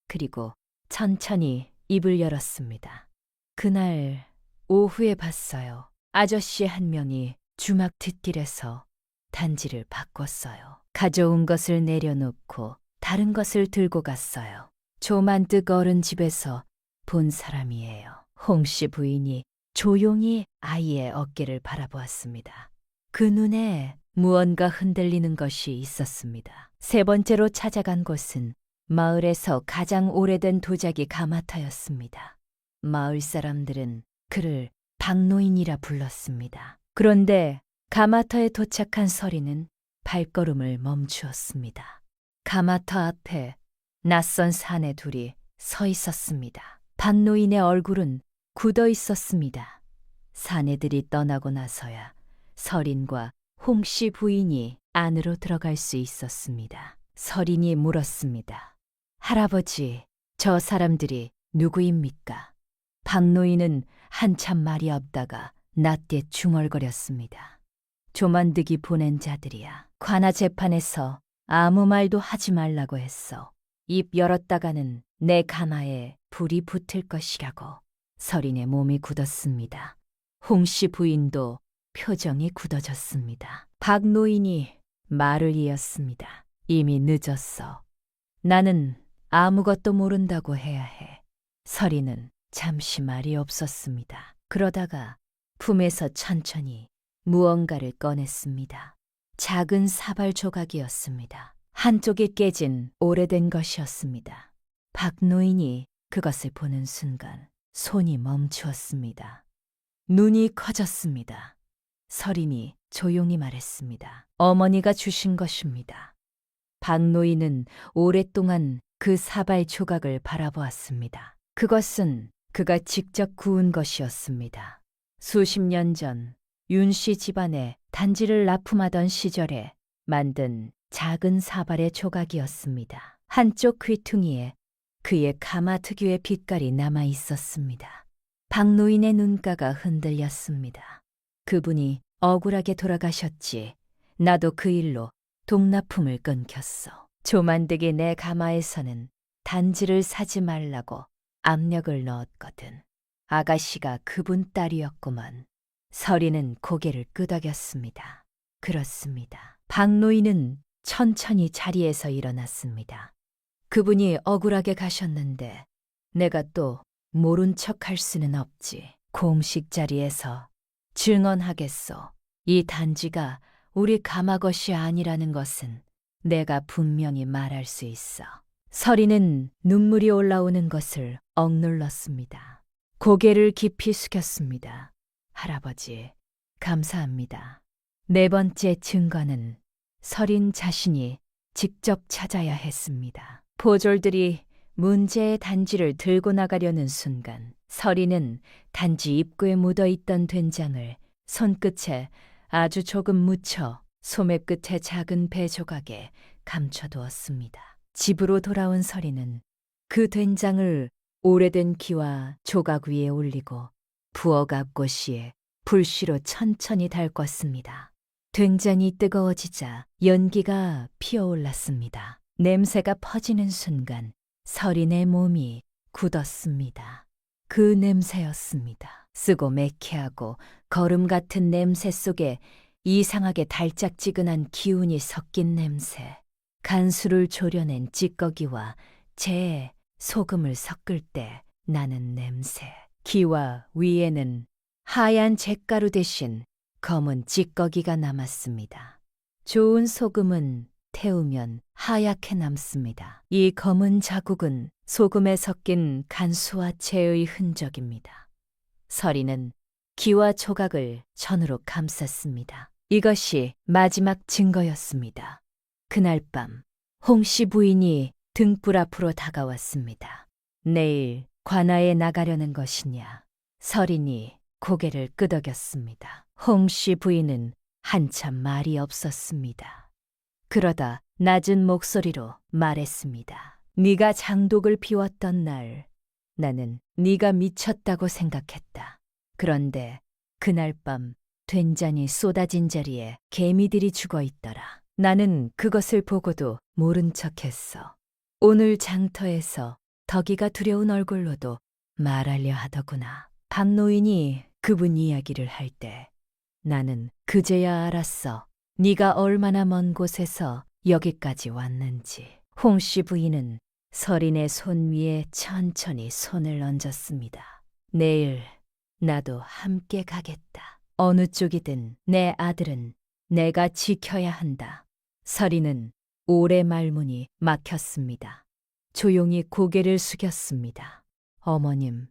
그리고 천천히 입을 열었습니다. 그날 오후에 봤어요. 아저씨 한 명이 주막 뒷길에서 단지를 바꿨어요. 가져온 것을 내려놓고 다른 것을 들고 갔어요. 조만득 어른 집에서 본 사람이에요. 홍 씨 부인이 조용히 아이의 어깨를 바라보았습니다. 그 눈에 무언가 흔들리는 것이 있었습니다. 세 번째로 찾아간 곳은 마을에서 가장 오래된 도자기 가마터였습니다. 마을 사람들은 그를 박노인이라 불렀습니다. 그런데 가마터에 도착한 서리는 발걸음을 멈추었습니다. 가마터 앞에 낯선 사내 둘이 서 있었습니다. 박노인의 얼굴은 굳어 있었습니다. 사내들이 떠나고 나서야 서린과 홍 씨 부인이 안으로 들어갈 수 있었습니다. 서린이 물었습니다. 할아버지, 저 사람들이 누구입니까? 박노인은 한참 말이 없다가 낮게 중얼거렸습니다. 조만득이 보낸 자들이야. 관아 재판에서 아무 말도 하지 말라고 했어. 입 열었다가는 내 가마에 불이 붙을 것이라고. 서린의 몸이 굳었습니다. 홍 씨 부인도 표정이 굳어졌습니다. 박노인이 말을 이었습니다. 이미 늦었어. 나는 아무것도 모른다고 해야 해. 서린은 잠시 말이 없었습니다. 그러다가 품에서 천천히 무언가를 꺼냈습니다. 작은 사발 조각이었습니다. 한쪽이 깨진 오래된 것이었습니다. 박노인이 그것을 보는 순간 손이 멈추었습니다. 눈이 커졌습니다. 서린이 조용히 말했습니다. 어머니가 주신 것입니다. 박노인은 오랫동안 그 사발 조각을 바라보았습니다. 그것은 그가 직접 구운 것이었습니다. 수십 년 전 윤씨 집안에 단지를 납품하던 시절에 만든 작은 사발의 조각이었습니다. 한쪽 귀퉁이에 그의 가마 특유의 빛깔이 남아 있었습니다. 박노인의 눈가가 흔들렸습니다. 그분이 억울하게 돌아가셨지. 나도 그 일로 동납품을 끊겼어. 조만득이 내 가마에서는 단지를 사지 말라고 압력을 넣었거든. 아가씨가 그분 딸이었구먼. 서리는 고개를 끄덕였습니다. 그렇습니다. 박노인은 천천히 자리에서 일어났습니다. 그분이 억울하게 가셨는데 내가 또 모른 척할 수는 없지. 공식 자리에서 증언하겠소. 이 단지가 우리 가마 것이 아니라는 것은 내가 분명히 말할 수 있어. 서리는 눈물이 올라오는 것을 억눌렀습니다. 고개를 깊이 숙였습니다. 할아버지, 감사합니다. 네 번째 증거는 서린 자신이 직접 찾아야 했습니다. 보졸들이 문제의 단지를 들고 나가려는 순간 서리는 단지 입구에 묻어있던 된장을 손끝에 아주 조금 묻혀 소매 끝에 작은 배 조각에 감춰두었습니다. 집으로 돌아온 서리는 그 된장을 오래된 기와 조각 위에 올리고 부엌 시에 불씨로 천천히 달궜습니다. 된장이 뜨거워지자 연기가 피어올랐습니다. 냄새가 퍼지는 순간 서린의 몸이 굳었습니다. 그 냄새였습니다. 쓰고 매캐하고 거름 같은 냄새 속에 이상하게 달짝지근한 기운이 섞인 냄새. 간수를 졸여낸 찌꺼기와 재에 소금을 섞을 때 나는 냄새. 기와 위에는 하얀 잿가루 대신 검은 찌꺼기가 남았습니다. 좋은 소금은 태우면 하얗게 남습니다. 이 검은 자국은 소금에 섞인 간수와 재의 흔적입니다. 서리는 기와 조각을 천으로 감쌌습니다. 이것이 마지막 증거였습니다. 그날 밤 홍씨 부인이 등불 앞으로 다가왔습니다. 내일 관아에 나가려는 것이냐? 서린이 고개를 끄덕였습니다. 홍씨 부인은 한참 말이 없었습니다. 그러다 낮은 목소리로 말했습니다. 네가 장독을 피웠던 날 나는 네가 미쳤다고 생각했다. 그런데 그날 밤 된장이 쏟아진 자리에 개미들이 죽어 있더라. 나는 그것을 보고도 모른 척했어. 오늘 장터에서 덕이가 두려운 얼굴로도 말하려 하더구나. 박노인이 그분 이야기를 할 때 나는 그제야 알았어. 네가 얼마나 먼 곳에서 여기까지 왔는지. 홍씨 부인은 서린의 손 위에 천천히 손을 얹었습니다. 내일 나도 함께 가겠다. 어느 쪽이든 내 아들은 내가 지켜야 한다. 서린은 오래 말문이 막혔습니다. 조용히 고개를 숙였습니다. 어머님,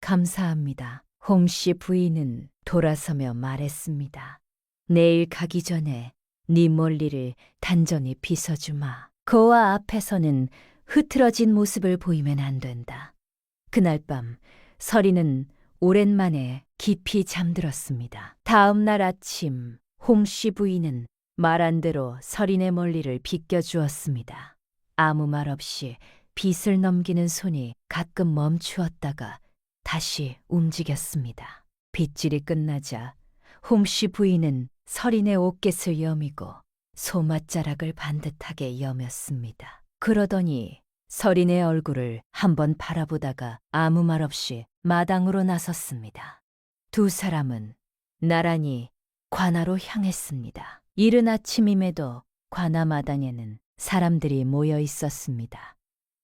감사합니다. 홍씨 부인은 돌아서며 말했습니다. 내일 가기 전에 네 멀리를 단전히 빗어주마. 거와 앞에서는 흐트러진 모습을 보이면 안 된다. 그날 밤 서리는 오랜만에 깊이 잠들었습니다. 다음 날 아침 홍씨 부인은 말한 대로 서린의 멀리를 빗겨주었습니다. 아무 말 없이 빗을 넘기는 손이 가끔 멈추었다가 다시 움직였습니다. 빗질이 끝나자 홍씨 부인은 서린의 옷깃을 여미고 소맛자락을 반듯하게 여몄습니다. 그러더니 서린의 얼굴을 한번 바라보다가 아무 말 없이 마당으로 나섰습니다. 두 사람은 나란히 관아로 향했습니다. 이른 아침임에도 관아 마당에는 사람들이 모여 있었습니다.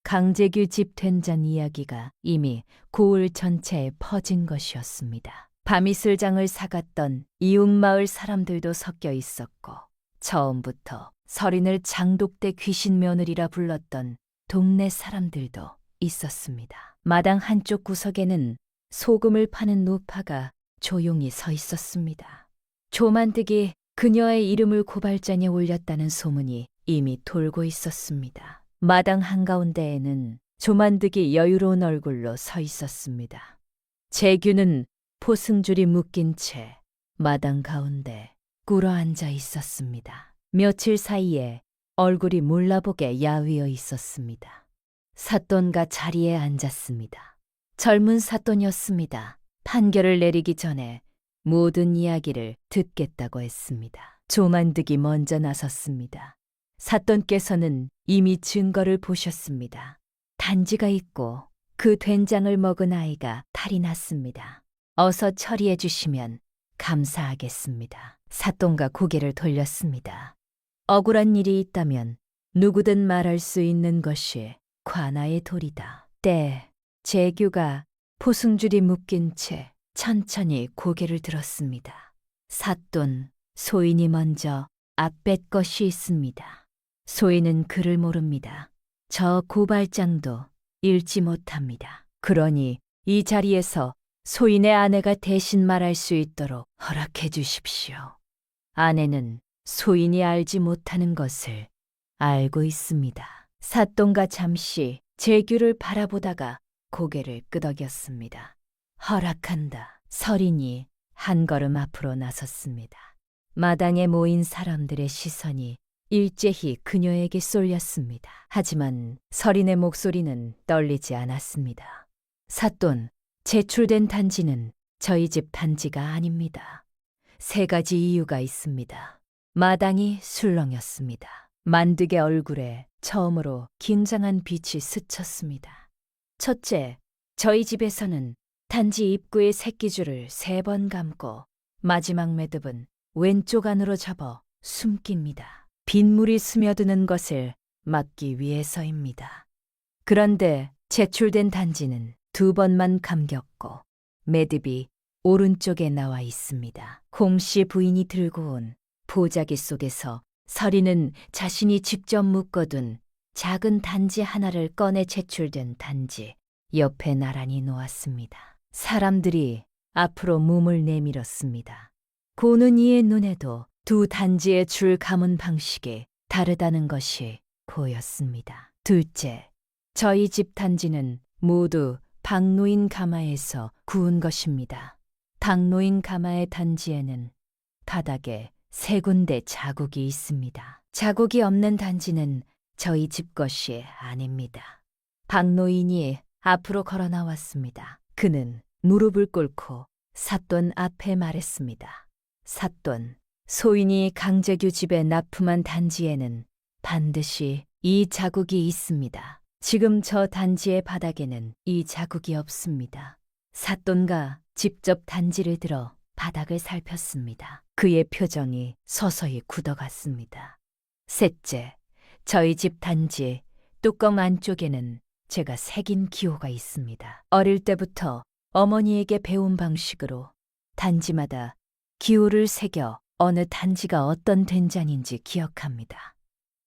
강재규 집 된장 이야기가 이미 고을 전체에 퍼진 것이었습니다. 밤이슬장을 사갔던 이웃마을 사람들도 섞여 있었고 처음부터 서린을 장독대 귀신 며느리라 불렀던 동네 사람들도 있었습니다. 마당 한쪽 구석에는 소금을 파는 노파가 조용히 서 있었습니다. 조만득이 그녀의 이름을 고발장에 올렸다는 소문이 이미 돌고 있었습니다. 마당 한가운데에는 조만득이 여유로운 얼굴로 서 있었습니다. 재규는 포승줄이 묶인 채 마당 가운데 꿇어 앉아 있었습니다. 며칠 사이에 얼굴이 몰라보게 야위어 있었습니다. 사돈가 자리에 앉았습니다. 젊은 사돈이었습니다. 판결을 내리기 전에 모든 이야기를 듣겠다고 했습니다. 조만득이 먼저 나섰습니다. 사돈께서는 이미 증거를 보셨습니다. 단지가 있고 그 된장을 먹은 아이가 탈이 났습니다. 어서 처리해 주시면 감사하겠습니다. 사돈가 고개를 돌렸습니다. 억울한 일이 있다면 누구든 말할 수 있는 것이 관아의 도리다. 때 재규가 포승줄이 묶인 채 천천히 고개를 들었습니다. 사돈, 소인이 먼저 앞뱃 것이 있습니다. 소인은 글을 모릅니다. 저 고발장도 읽지 못합니다. 그러니 이 자리에서 소인의 아내가 대신 말할 수 있도록 허락해 주십시오. 아내는 소인이 알지 못하는 것을 알고 있습니다. 사돈가 잠시 재규를 바라보다가 고개를 끄덕였습니다. 허락한다. 서린이 한 걸음 앞으로 나섰습니다. 마당에 모인 사람들의 시선이 일제히 그녀에게 쏠렸습니다. 하지만 서린의 목소리는 떨리지 않았습니다. 사돈, 제출된 단지는 저희 집 단지가 아닙니다. 3가지 이유가 있습니다. 마당이 술렁였습니다. 만득의 얼굴에 처음으로 긴장한 빛이 스쳤습니다. 첫째, 저희 집에서는 단지 입구의 새끼줄을 3번 감고 마지막 매듭은 왼쪽 안으로 접어 숨깁니다. 빗물이 스며드는 것을 막기 위해서입니다. 그런데 제출된 단지는 2번만 감겼고 매듭이 오른쪽에 나와 있습니다. 홍씨 부인이 들고 온 보자기 속에서 서리는 자신이 직접 묶어둔 작은 단지 하나를 꺼내 제출된 단지 옆에 나란히 놓았습니다. 사람들이 앞으로 몸을 내밀었습니다. 고는 이의 눈에도 2 단지의 줄 감은 방식이 다르다는 것이 보였습니다. 둘째, 저희 집 단지는 모두 박노인 가마에서 구운 것입니다. 박노인 가마의 단지에는 바닥에 3군데 자국이 있습니다. 자국이 없는 단지는 저희 집 것이 아닙니다. 박노인이 앞으로 걸어 나왔습니다. 그는 무릎을 꿇고 사돈 앞에 말했습니다. 사돈, 소인이 강재규 집에 납품한 단지에는 반드시 이 자국이 있습니다. 지금 저 단지의 바닥에는 이 자국이 없습니다. 사돈가 직접 단지를 들어 바닥을 살폈습니다. 그의 표정이 서서히 굳어갔습니다. 셋째, 저희 집 단지 뚜껑 안쪽에는 제가 새긴 기호가 있습니다. 어릴 때부터 어머니에게 배운 방식으로 단지마다 기호를 새겨 어느 단지가 어떤 된장인지 기억합니다.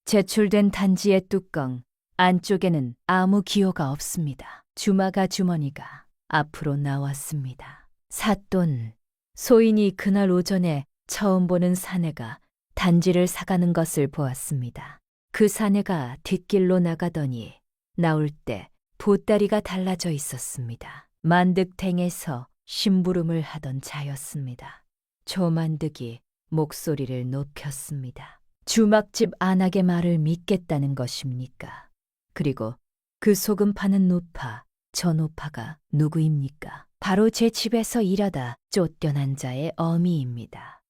제출된 단지의 뚜껑 안쪽에는 아무 기호가 없습니다. 주마가 주머니가 앞으로 나왔습니다. 사돈, 소인이 그날 오전에 처음 보는 사내가 단지를 사가는 것을 보았습니다. 그 사내가 뒷길로 나가더니 나올 때 보따리가 달라져 있었습니다. 만득탱에서 심부름을 하던 자였습니다. 조만득이 목소리를 높였습니다. 주막집 안악의 말을 믿겠다는 것입니까? 그리고 그 소금 파는 노파, 저 노파가 누구입니까? 바로 제 집에서 일하다 쫓겨난 자의 어미입니다.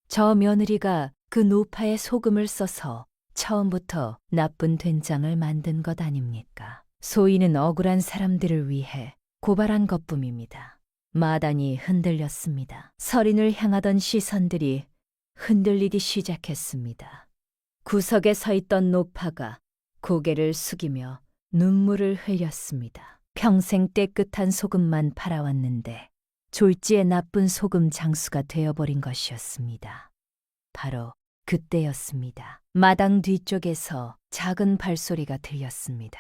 저 며느리가 그 노파에 소금을 써서 처음부터 나쁜 된장을 만든 것 아닙니까? 소인은 억울한 사람들을 위해 고발한 것뿐입니다. 마당이 흔들렸습니다. 서린을 향하던 시선들이 흔들리기 시작했습니다. 구석에 서 있던 노파가 고개를 숙이며 눈물을 흘렸습니다. 평생 깨끗한 소금만 팔아왔는데 졸지에 나쁜 소금 장수가 되어버린 것이었습니다. 바로 그때였습니다. 마당 뒤쪽에서 작은 발소리가 들렸습니다.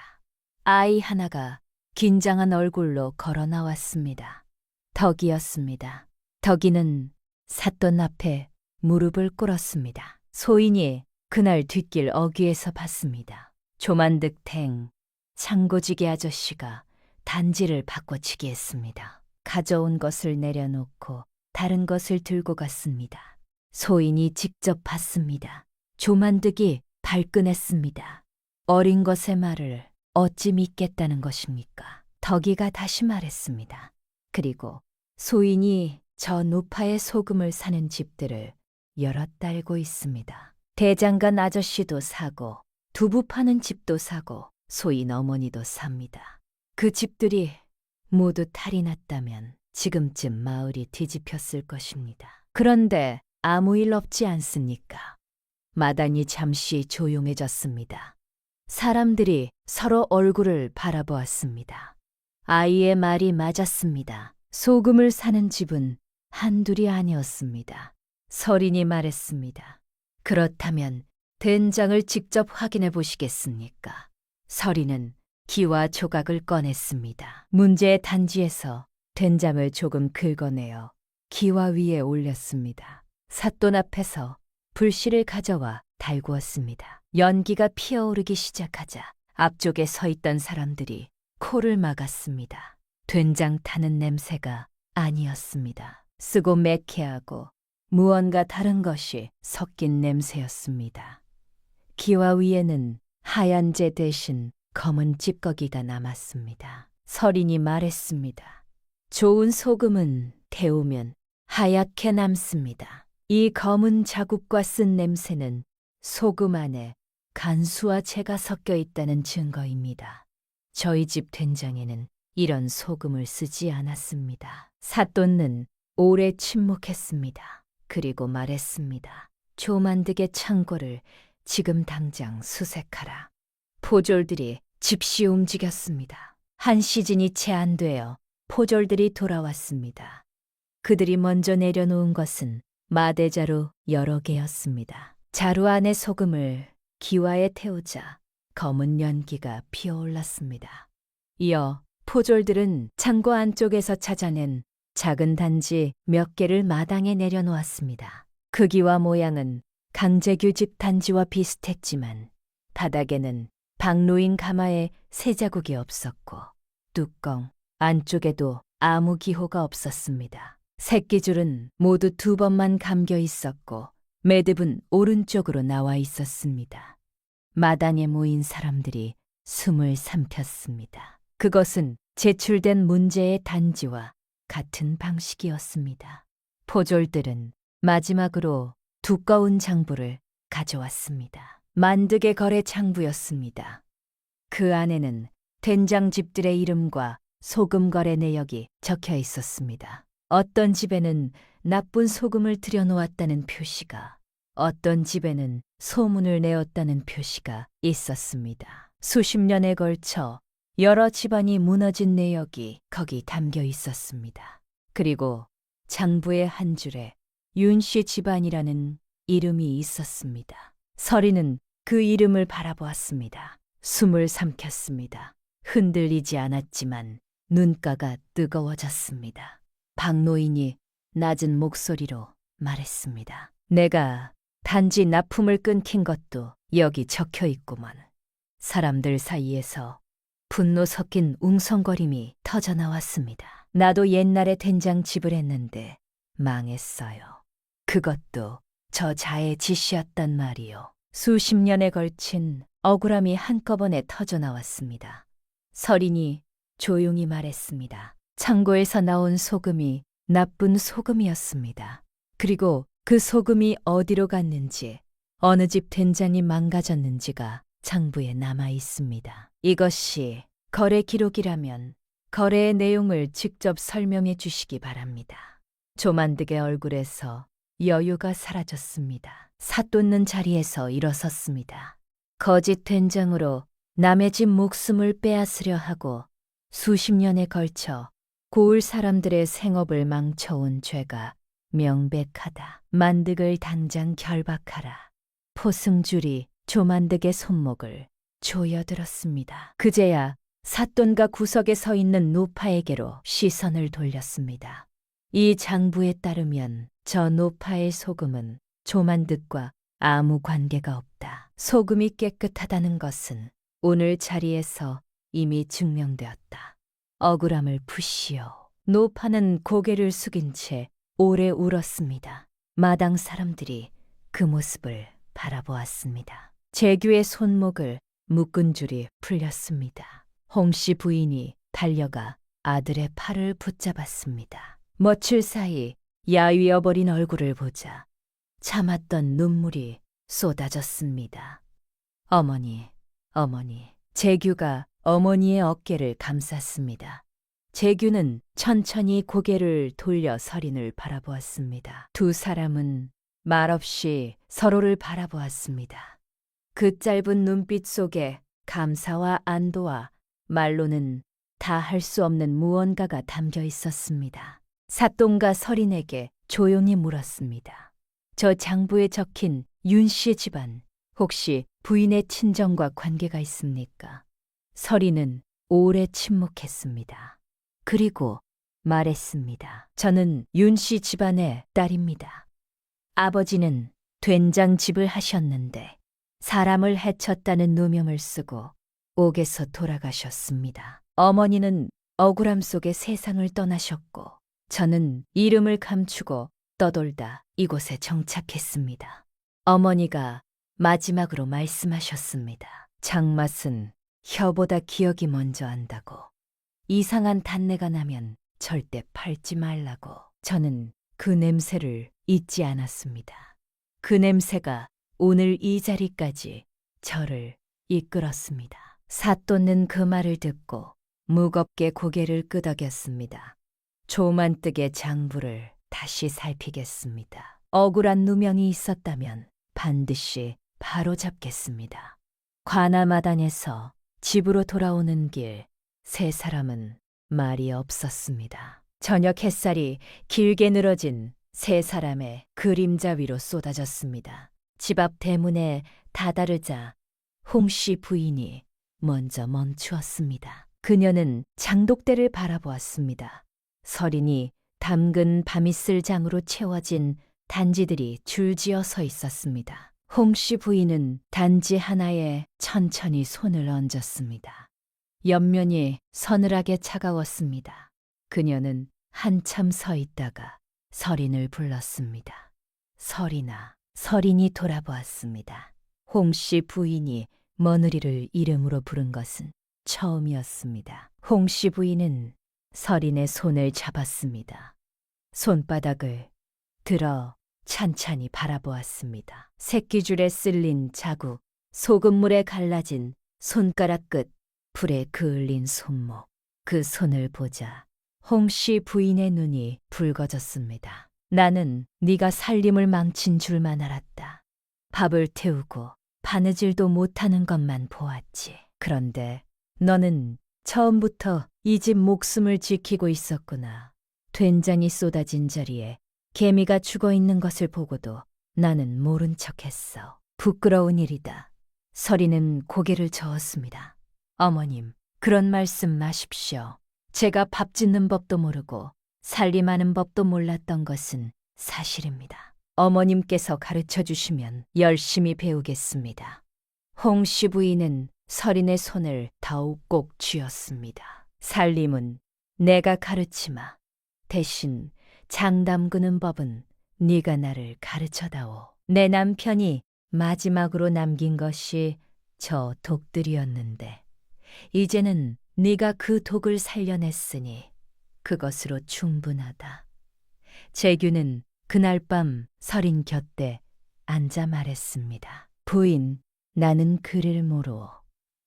아이 하나가 긴장한 얼굴로 걸어 나왔습니다. 덕이었습니다. 덕이는 사돈 앞에 무릎을 꿇었습니다. 소인이 그날 뒷길 어귀에서 봤습니다. 조만득탱 창고지게 아저씨가 단지를 바꿔치기 했습니다. 가져온 것을 내려놓고 다른 것을 들고 갔습니다. 소인이 직접 봤습니다. 조만득이 발끈했습니다. 어린 것의 말을 어찌 믿겠다는 것입니까? 덕이가 다시 말했습니다. 그리고 소인이 저 노파의 소금을 사는 집들을 여럿 달고 있습니다. 대장간 아저씨도 사고 두부 파는 집도 사고 소인 어머니도 삽니다. 그 집들이 모두 탈이 났다면 지금쯤 마을이 뒤집혔을 것입니다. 그런데 아무 일 없지 않습니까? 마당이 잠시 조용해졌습니다. 사람들이 서로 얼굴을 바라보았습니다. 아이의 말이 맞았습니다. 소금을 사는 집은 한둘이 아니었습니다. 서린이 말했습니다. 그렇다면 된장을 직접 확인해 보시겠습니까? 서린은 기와 조각을 꺼냈습니다. 문제의 단지에서 된장을 조금 긁어내어 기와 위에 올렸습니다. 삿돈 앞에서 불씨를 가져와 달구었습니다. 연기가 피어오르기 시작하자 앞쪽에 서 있던 사람들이 코를 막았습니다. 된장 타는 냄새가 아니었습니다. 쓰고 매캐하고 무언가 다른 것이 섞인 냄새였습니다. 기와 위에는 하얀 재 대신 검은 찌꺼기가 남았습니다. 서린이 말했습니다. 좋은 소금은 데우면 하얗게 남습니다. 이 검은 자국과 쓴 냄새는 소금 안에 간수와 재가 섞여 있다는 증거입니다. 저희 집 된장에는 이런 소금을 쓰지 않았습니다. 삿돈는 오래 침묵했습니다. 그리고 말했습니다. 조만득의 창고를 지금 당장 수색하라. 포졸들이 집시 움직였습니다. 한 시즌이 채 안 되어 포졸들이 돌아왔습니다. 그들이 먼저 내려놓은 것은 마대자루 여러 개였습니다. 자루 안에 소금을 기와에 태우자 검은 연기가 피어올랐습니다. 이어 포졸들은 창고 안쪽에서 찾아낸 작은 단지 몇 개를 마당에 내려놓았습니다. 크기와 모양은 강재규 집 단지와 비슷했지만 바닥에는 박노인 가마에 새 자국이 없었고 뚜껑 안쪽에도 아무 기호가 없었습니다. 새끼줄은 모두 2번만 감겨 있었고 매듭은 오른쪽으로 나와 있었습니다. 마당에 모인 사람들이 숨을 삼켰습니다. 그것은 제출된 문제의 단지와 같은 방식이었습니다. 포졸들은 마지막으로 두꺼운 장부를 가져왔습니다. 만득의 거래 장부였습니다. 그 안에는 된장집들의 이름과 소금 거래 내역이 적혀 있었습니다. 어떤 집에는 나쁜 소금을 들여놓았다는 표시가, 어떤 집에는 소문을 내었다는 표시가 있었습니다. 수십 년에 걸쳐 여러 집안이 무너진 내역이 거기 담겨 있었습니다. 그리고 장부의 한 줄에 윤씨 집안이라는 이름이 있었습니다. 서린은 그 이름을 바라보았습니다. 숨을 삼켰습니다. 흔들리지 않았지만 눈가가 뜨거워졌습니다. 박노인이 낮은 목소리로 말했습니다. 내가 단지 납품을 끊긴 것도 여기 적혀 있구먼. 사람들 사이에서 분노 섞인 웅성거림이 터져나왔습니다. 나도 옛날에 된장집을 했는데 망했어요. 그것도 저 자의 짓이었단 말이요. 수십 년에 걸친 억울함이 한꺼번에 터져나왔습니다. 서린이 조용히 말했습니다. 창고에서 나온 소금이 나쁜 소금이었습니다. 그리고 그 소금이 어디로 갔는지, 어느 집 된장이 망가졌는지가 장부에 남아 있습니다. 이것이 거래 기록이라면 거래의 내용을 직접 설명해 주시기 바랍니다. 조만득의 얼굴에서 여유가 사라졌습니다. 삿돋는 자리에서 일어섰습니다. 거짓 된장으로 남의 집 목숨을 빼앗으려 하고 수십 년에 걸쳐 고을 사람들의 생업을 망쳐온 죄가 명백하다. 만득을 당장 결박하라. 포승줄이 조만득의 손목을 조여들었습니다. 그제야 삿돈과 구석에 서 있는 노파에게로 시선을 돌렸습니다. 이 장부에 따르면 저 노파의 소금은 조만득과 아무 관계가 없다. 소금이 깨끗하다는 것은 오늘 자리에서 이미 증명되었다. 억울함을 푸시오. 노파는 고개를 숙인 채 오래 울었습니다. 마당 사람들이 그 모습을 바라보았습니다. 재규의 손목을 묶은 줄이 풀렸습니다. 홍씨 부인이 달려가 아들의 팔을 붙잡았습니다. 며칠 사이 야위어버린 얼굴을 보자 참았던 눈물이 쏟아졌습니다. 어머니, 어머니. 재규가 어머니의 어깨를 감쌌습니다. 재규는 천천히 고개를 돌려 서린을 바라보았습니다. 두 사람은 말없이 서로를 바라보았습니다. 그 짧은 눈빛 속에 감사와 안도와 말로는 다 할 수 없는 무언가가 담겨 있었습니다. 사돈과 서린에게 조용히 물었습니다. 저 장부에 적힌 윤 씨의 집안 혹시 부인의 친정과 관계가 있습니까? 서린은 오래 침묵했습니다. 그리고 말했습니다. 저는 윤 씨 집안의 딸입니다. 아버지는 된장집을 하셨는데 사람을 해쳤다는 누명을 쓰고 옥에서 돌아가셨습니다. 어머니는 억울함 속에 세상을 떠나셨고 저는 이름을 감추고 떠돌다 이곳에 정착했습니다. 어머니가 마지막으로 말씀하셨습니다. 장맛은 혀보다 기억이 먼저 안다고. 이상한 단내가 나면 절대 팔지 말라고. 저는 그 냄새를 잊지 않았습니다. 그 냄새가 오늘 이 자리까지 저를 이끌었습니다. 사또는 그 말을 듣고 무겁게 고개를 끄덕였습니다. 조만뜨게 장부를 다시 살피겠습니다. 억울한 누명이 있었다면 반드시 바로잡겠습니다. 관아마당에서 집으로 돌아오는 길, 세 사람은 말이 없었습니다. 저녁 햇살이 길게 늘어진 세 사람의 그림자 위로 쏟아졌습니다. 집 앞 대문에 다다르자 홍씨 부인이 먼저 멈추었습니다. 그녀는 장독대를 바라보았습니다. 서린이 담근 밤이슬 장으로 채워진 단지들이 줄지어 서 있었습니다. 홍씨 부인은 단지 하나에 천천히 손을 얹었습니다. 옆면이 서늘하게 차가웠습니다. 그녀는 한참 서 있다가 서린을 불렀습니다. 서린아. 서린이 돌아보았습니다. 홍씨 부인이 며느리를 이름으로 부른 것은 처음이었습니다. 홍씨 부인은 서린의 손을 잡았습니다. 손바닥을 들어 찬찬히 바라보았습니다. 새끼줄에 쓸린 자국, 소금물에 갈라진 손가락 끝, 불에 그을린 손목. 그 손을 보자 홍씨 부인의 눈이 붉어졌습니다. 나는 네가 살림을 망친 줄만 알았다. 밥을 태우고 바느질도 못하는 것만 보았지. 그런데 너는 처음부터 이 집 목숨을 지키고 있었구나. 된장이 쏟아진 자리에 개미가 죽어 있는 것을 보고도 나는 모른 척했어. 부끄러운 일이다. 서리는 고개를 저었습니다. 어머님, 그런 말씀 마십시오. 제가 밥 짓는 법도 모르고 살림하는 법도 몰랐던 것은 사실입니다. 어머님께서 가르쳐 주시면 열심히 배우겠습니다. 홍씨 부인은 서린의 손을 더욱 꼭 쥐었습니다. 살림은 내가 가르치마. 대신 장 담그는 법은 네가 나를 가르쳐다오. 내 남편이 마지막으로 남긴 것이 저 독들이었는데 이제는 네가 그 독을 살려냈으니 그것으로 충분하다. 재규는 그날 밤 서린 곁에 앉아 말했습니다. 부인, 나는 글을 모르오.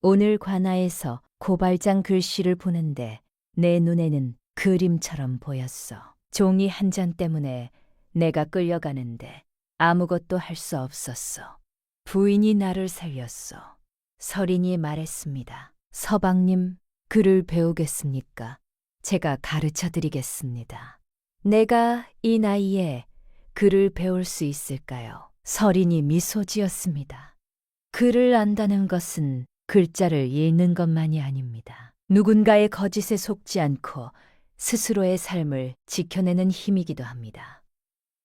오늘 관아에서 고발장 글씨를 보는데 내 눈에는 그림처럼 보였어. 종이 한 잔 때문에 내가 끌려가는데 아무것도 할 수 없었어. 부인이 나를 살렸어. 서린이 말했습니다. 서방님, 글을 배우겠습니까? 제가 가르쳐 드리겠습니다. 내가 이 나이에 글을 배울 수 있을까요? 서린이 미소 지었습니다. 글을 안다는 것은 글자를 읽는 것만이 아닙니다. 누군가의 거짓에 속지 않고 스스로의 삶을 지켜내는 힘이기도 합니다.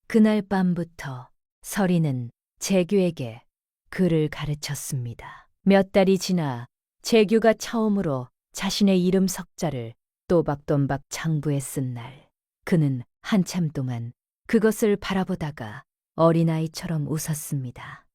그날 밤부터 서린은 재규에게 글을 가르쳤습니다. 몇 달이 지나 재규가 처음으로 자신의 이름 석자를 또박또박 장부에 쓴 날, 그는 한참 동안 그것을 바라보다가 어린아이처럼 웃었습니다.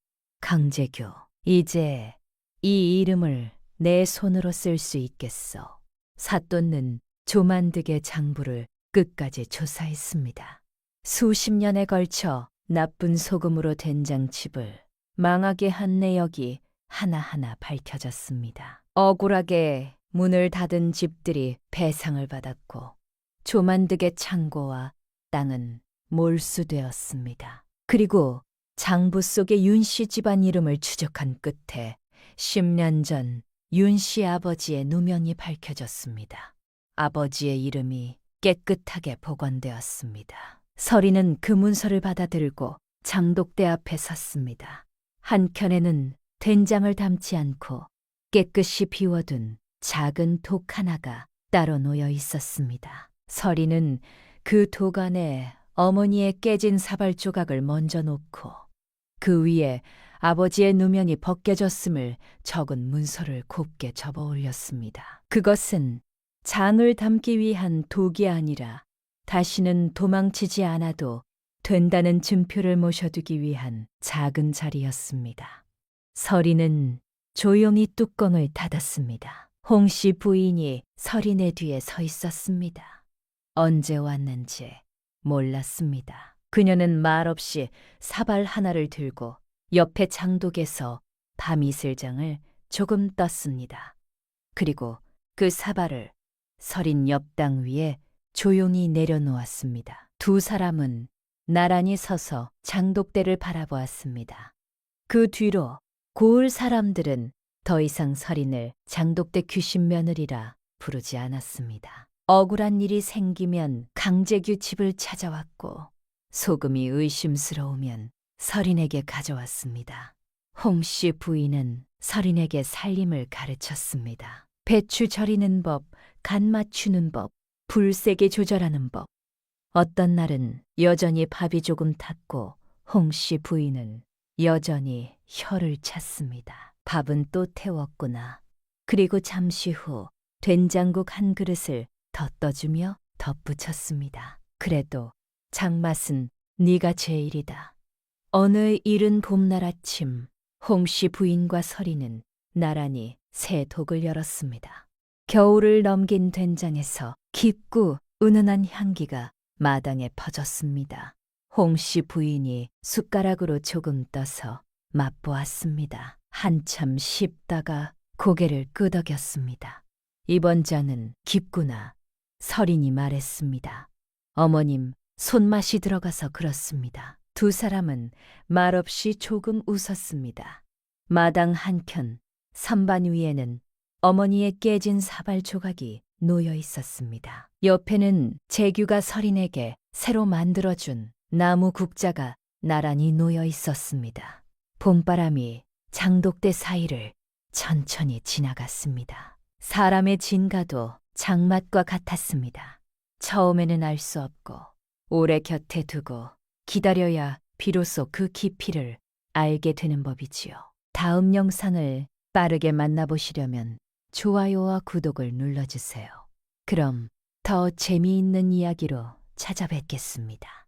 강재규, 이제 이 이름을 내 손으로 쓸 수 있겠어. 사또는 조만득의 장부를 끝까지 조사했습니다. 수십 년에 걸쳐 나쁜 소금으로 된장집을 망하게 한 내역이 하나하나 밝혀졌습니다. 억울하게 문을 닫은 집들이 배상을 받았고 조만득의 창고와 땅은 몰수되었습니다. 그리고 장부 속의 윤씨 집안 이름을 추적한 끝에 10년 전 윤씨 아버지의 누명이 밝혀졌습니다. 아버지의 이름이 깨끗하게 복원되었습니다. 서리는 그 문서를 받아들고 장독대 앞에 섰습니다. 한켠에는 된장을 담지 않고 깨끗이 비워둔 작은 독 하나가 따로 놓여 있었습니다. 서리는 그 독 안에 어머니의 깨진 사발 조각을 먼저 놓고 그 위에 아버지의 누명이 벗겨졌음을 적은 문서를 곱게 접어 올렸습니다. 그것은 장을 담기 위한 독이 아니라 다시는 도망치지 않아도 된다는 증표를 모셔두기 위한 작은 자리였습니다. 서리는 조용히 뚜껑을 닫았습니다. 홍씨 부인이 서린의 뒤에 서 있었습니다. 언제 왔는지 몰랐습니다. 그녀는 말없이 사발 하나를 들고 옆에 장독에서 밤이슬장을 조금 떴습니다. 그리고 그 사발을 서린 옆당 위에 조용히 내려놓았습니다. 두 사람은 나란히 서서 장독대를 바라보았습니다. 그 뒤로 고을 사람들은 더 이상 서린을 장독대 귀신 며느리라 부르지 않았습니다. 억울한 일이 생기면 강제규 집을 찾아왔고 소금이 의심스러우면 서린에게 가져왔습니다. 홍씨 부인은 서린에게 살림을 가르쳤습니다. 배추 절이는 법, 간 맞추는 법, 불 세게 조절하는 법. 어떤 날은 여전히 밥이 조금 탔고 홍씨 부인은 여전히 혀를 찼습니다. 밥은 또 태웠구나. 그리고 잠시 후 된장국 한 그릇을 더 떠주며 덧붙였습니다. 그래도 장맛은 네가 제일이다. 어느 이른 봄날 아침 홍씨 부인과 서리는 나란히 새 독을 열었습니다. 겨울을 넘긴 된장에서 깊고 은은한 향기가 마당에 퍼졌습니다. 홍씨 부인이 숟가락으로 조금 떠서 맛보았습니다. 한참 씹다가 고개를 끄덕였습니다. 이번 잔은 깊구나. 서린이 말했습니다. 어머님, 손맛이 들어가서 그렇습니다. 두 사람은 말없이 조금 웃었습니다. 마당 한켠 선반 위에는 어머니의 깨진 사발 조각이 놓여 있었습니다. 옆에는 재규가 서린에게 새로 만들어준 나무 국자가 나란히 놓여 있었습니다. 봄바람이 장독대 사이를 천천히 지나갔습니다. 사람의 진가도 장맛과 같았습니다. 처음에는 알 수 없고 오래 곁에 두고 기다려야 비로소 그 깊이를 알게 되는 법이지요. 다음 영상을 빠르게 만나보시려면 좋아요와 구독을 눌러주세요. 그럼 더 재미있는 이야기로 찾아뵙겠습니다.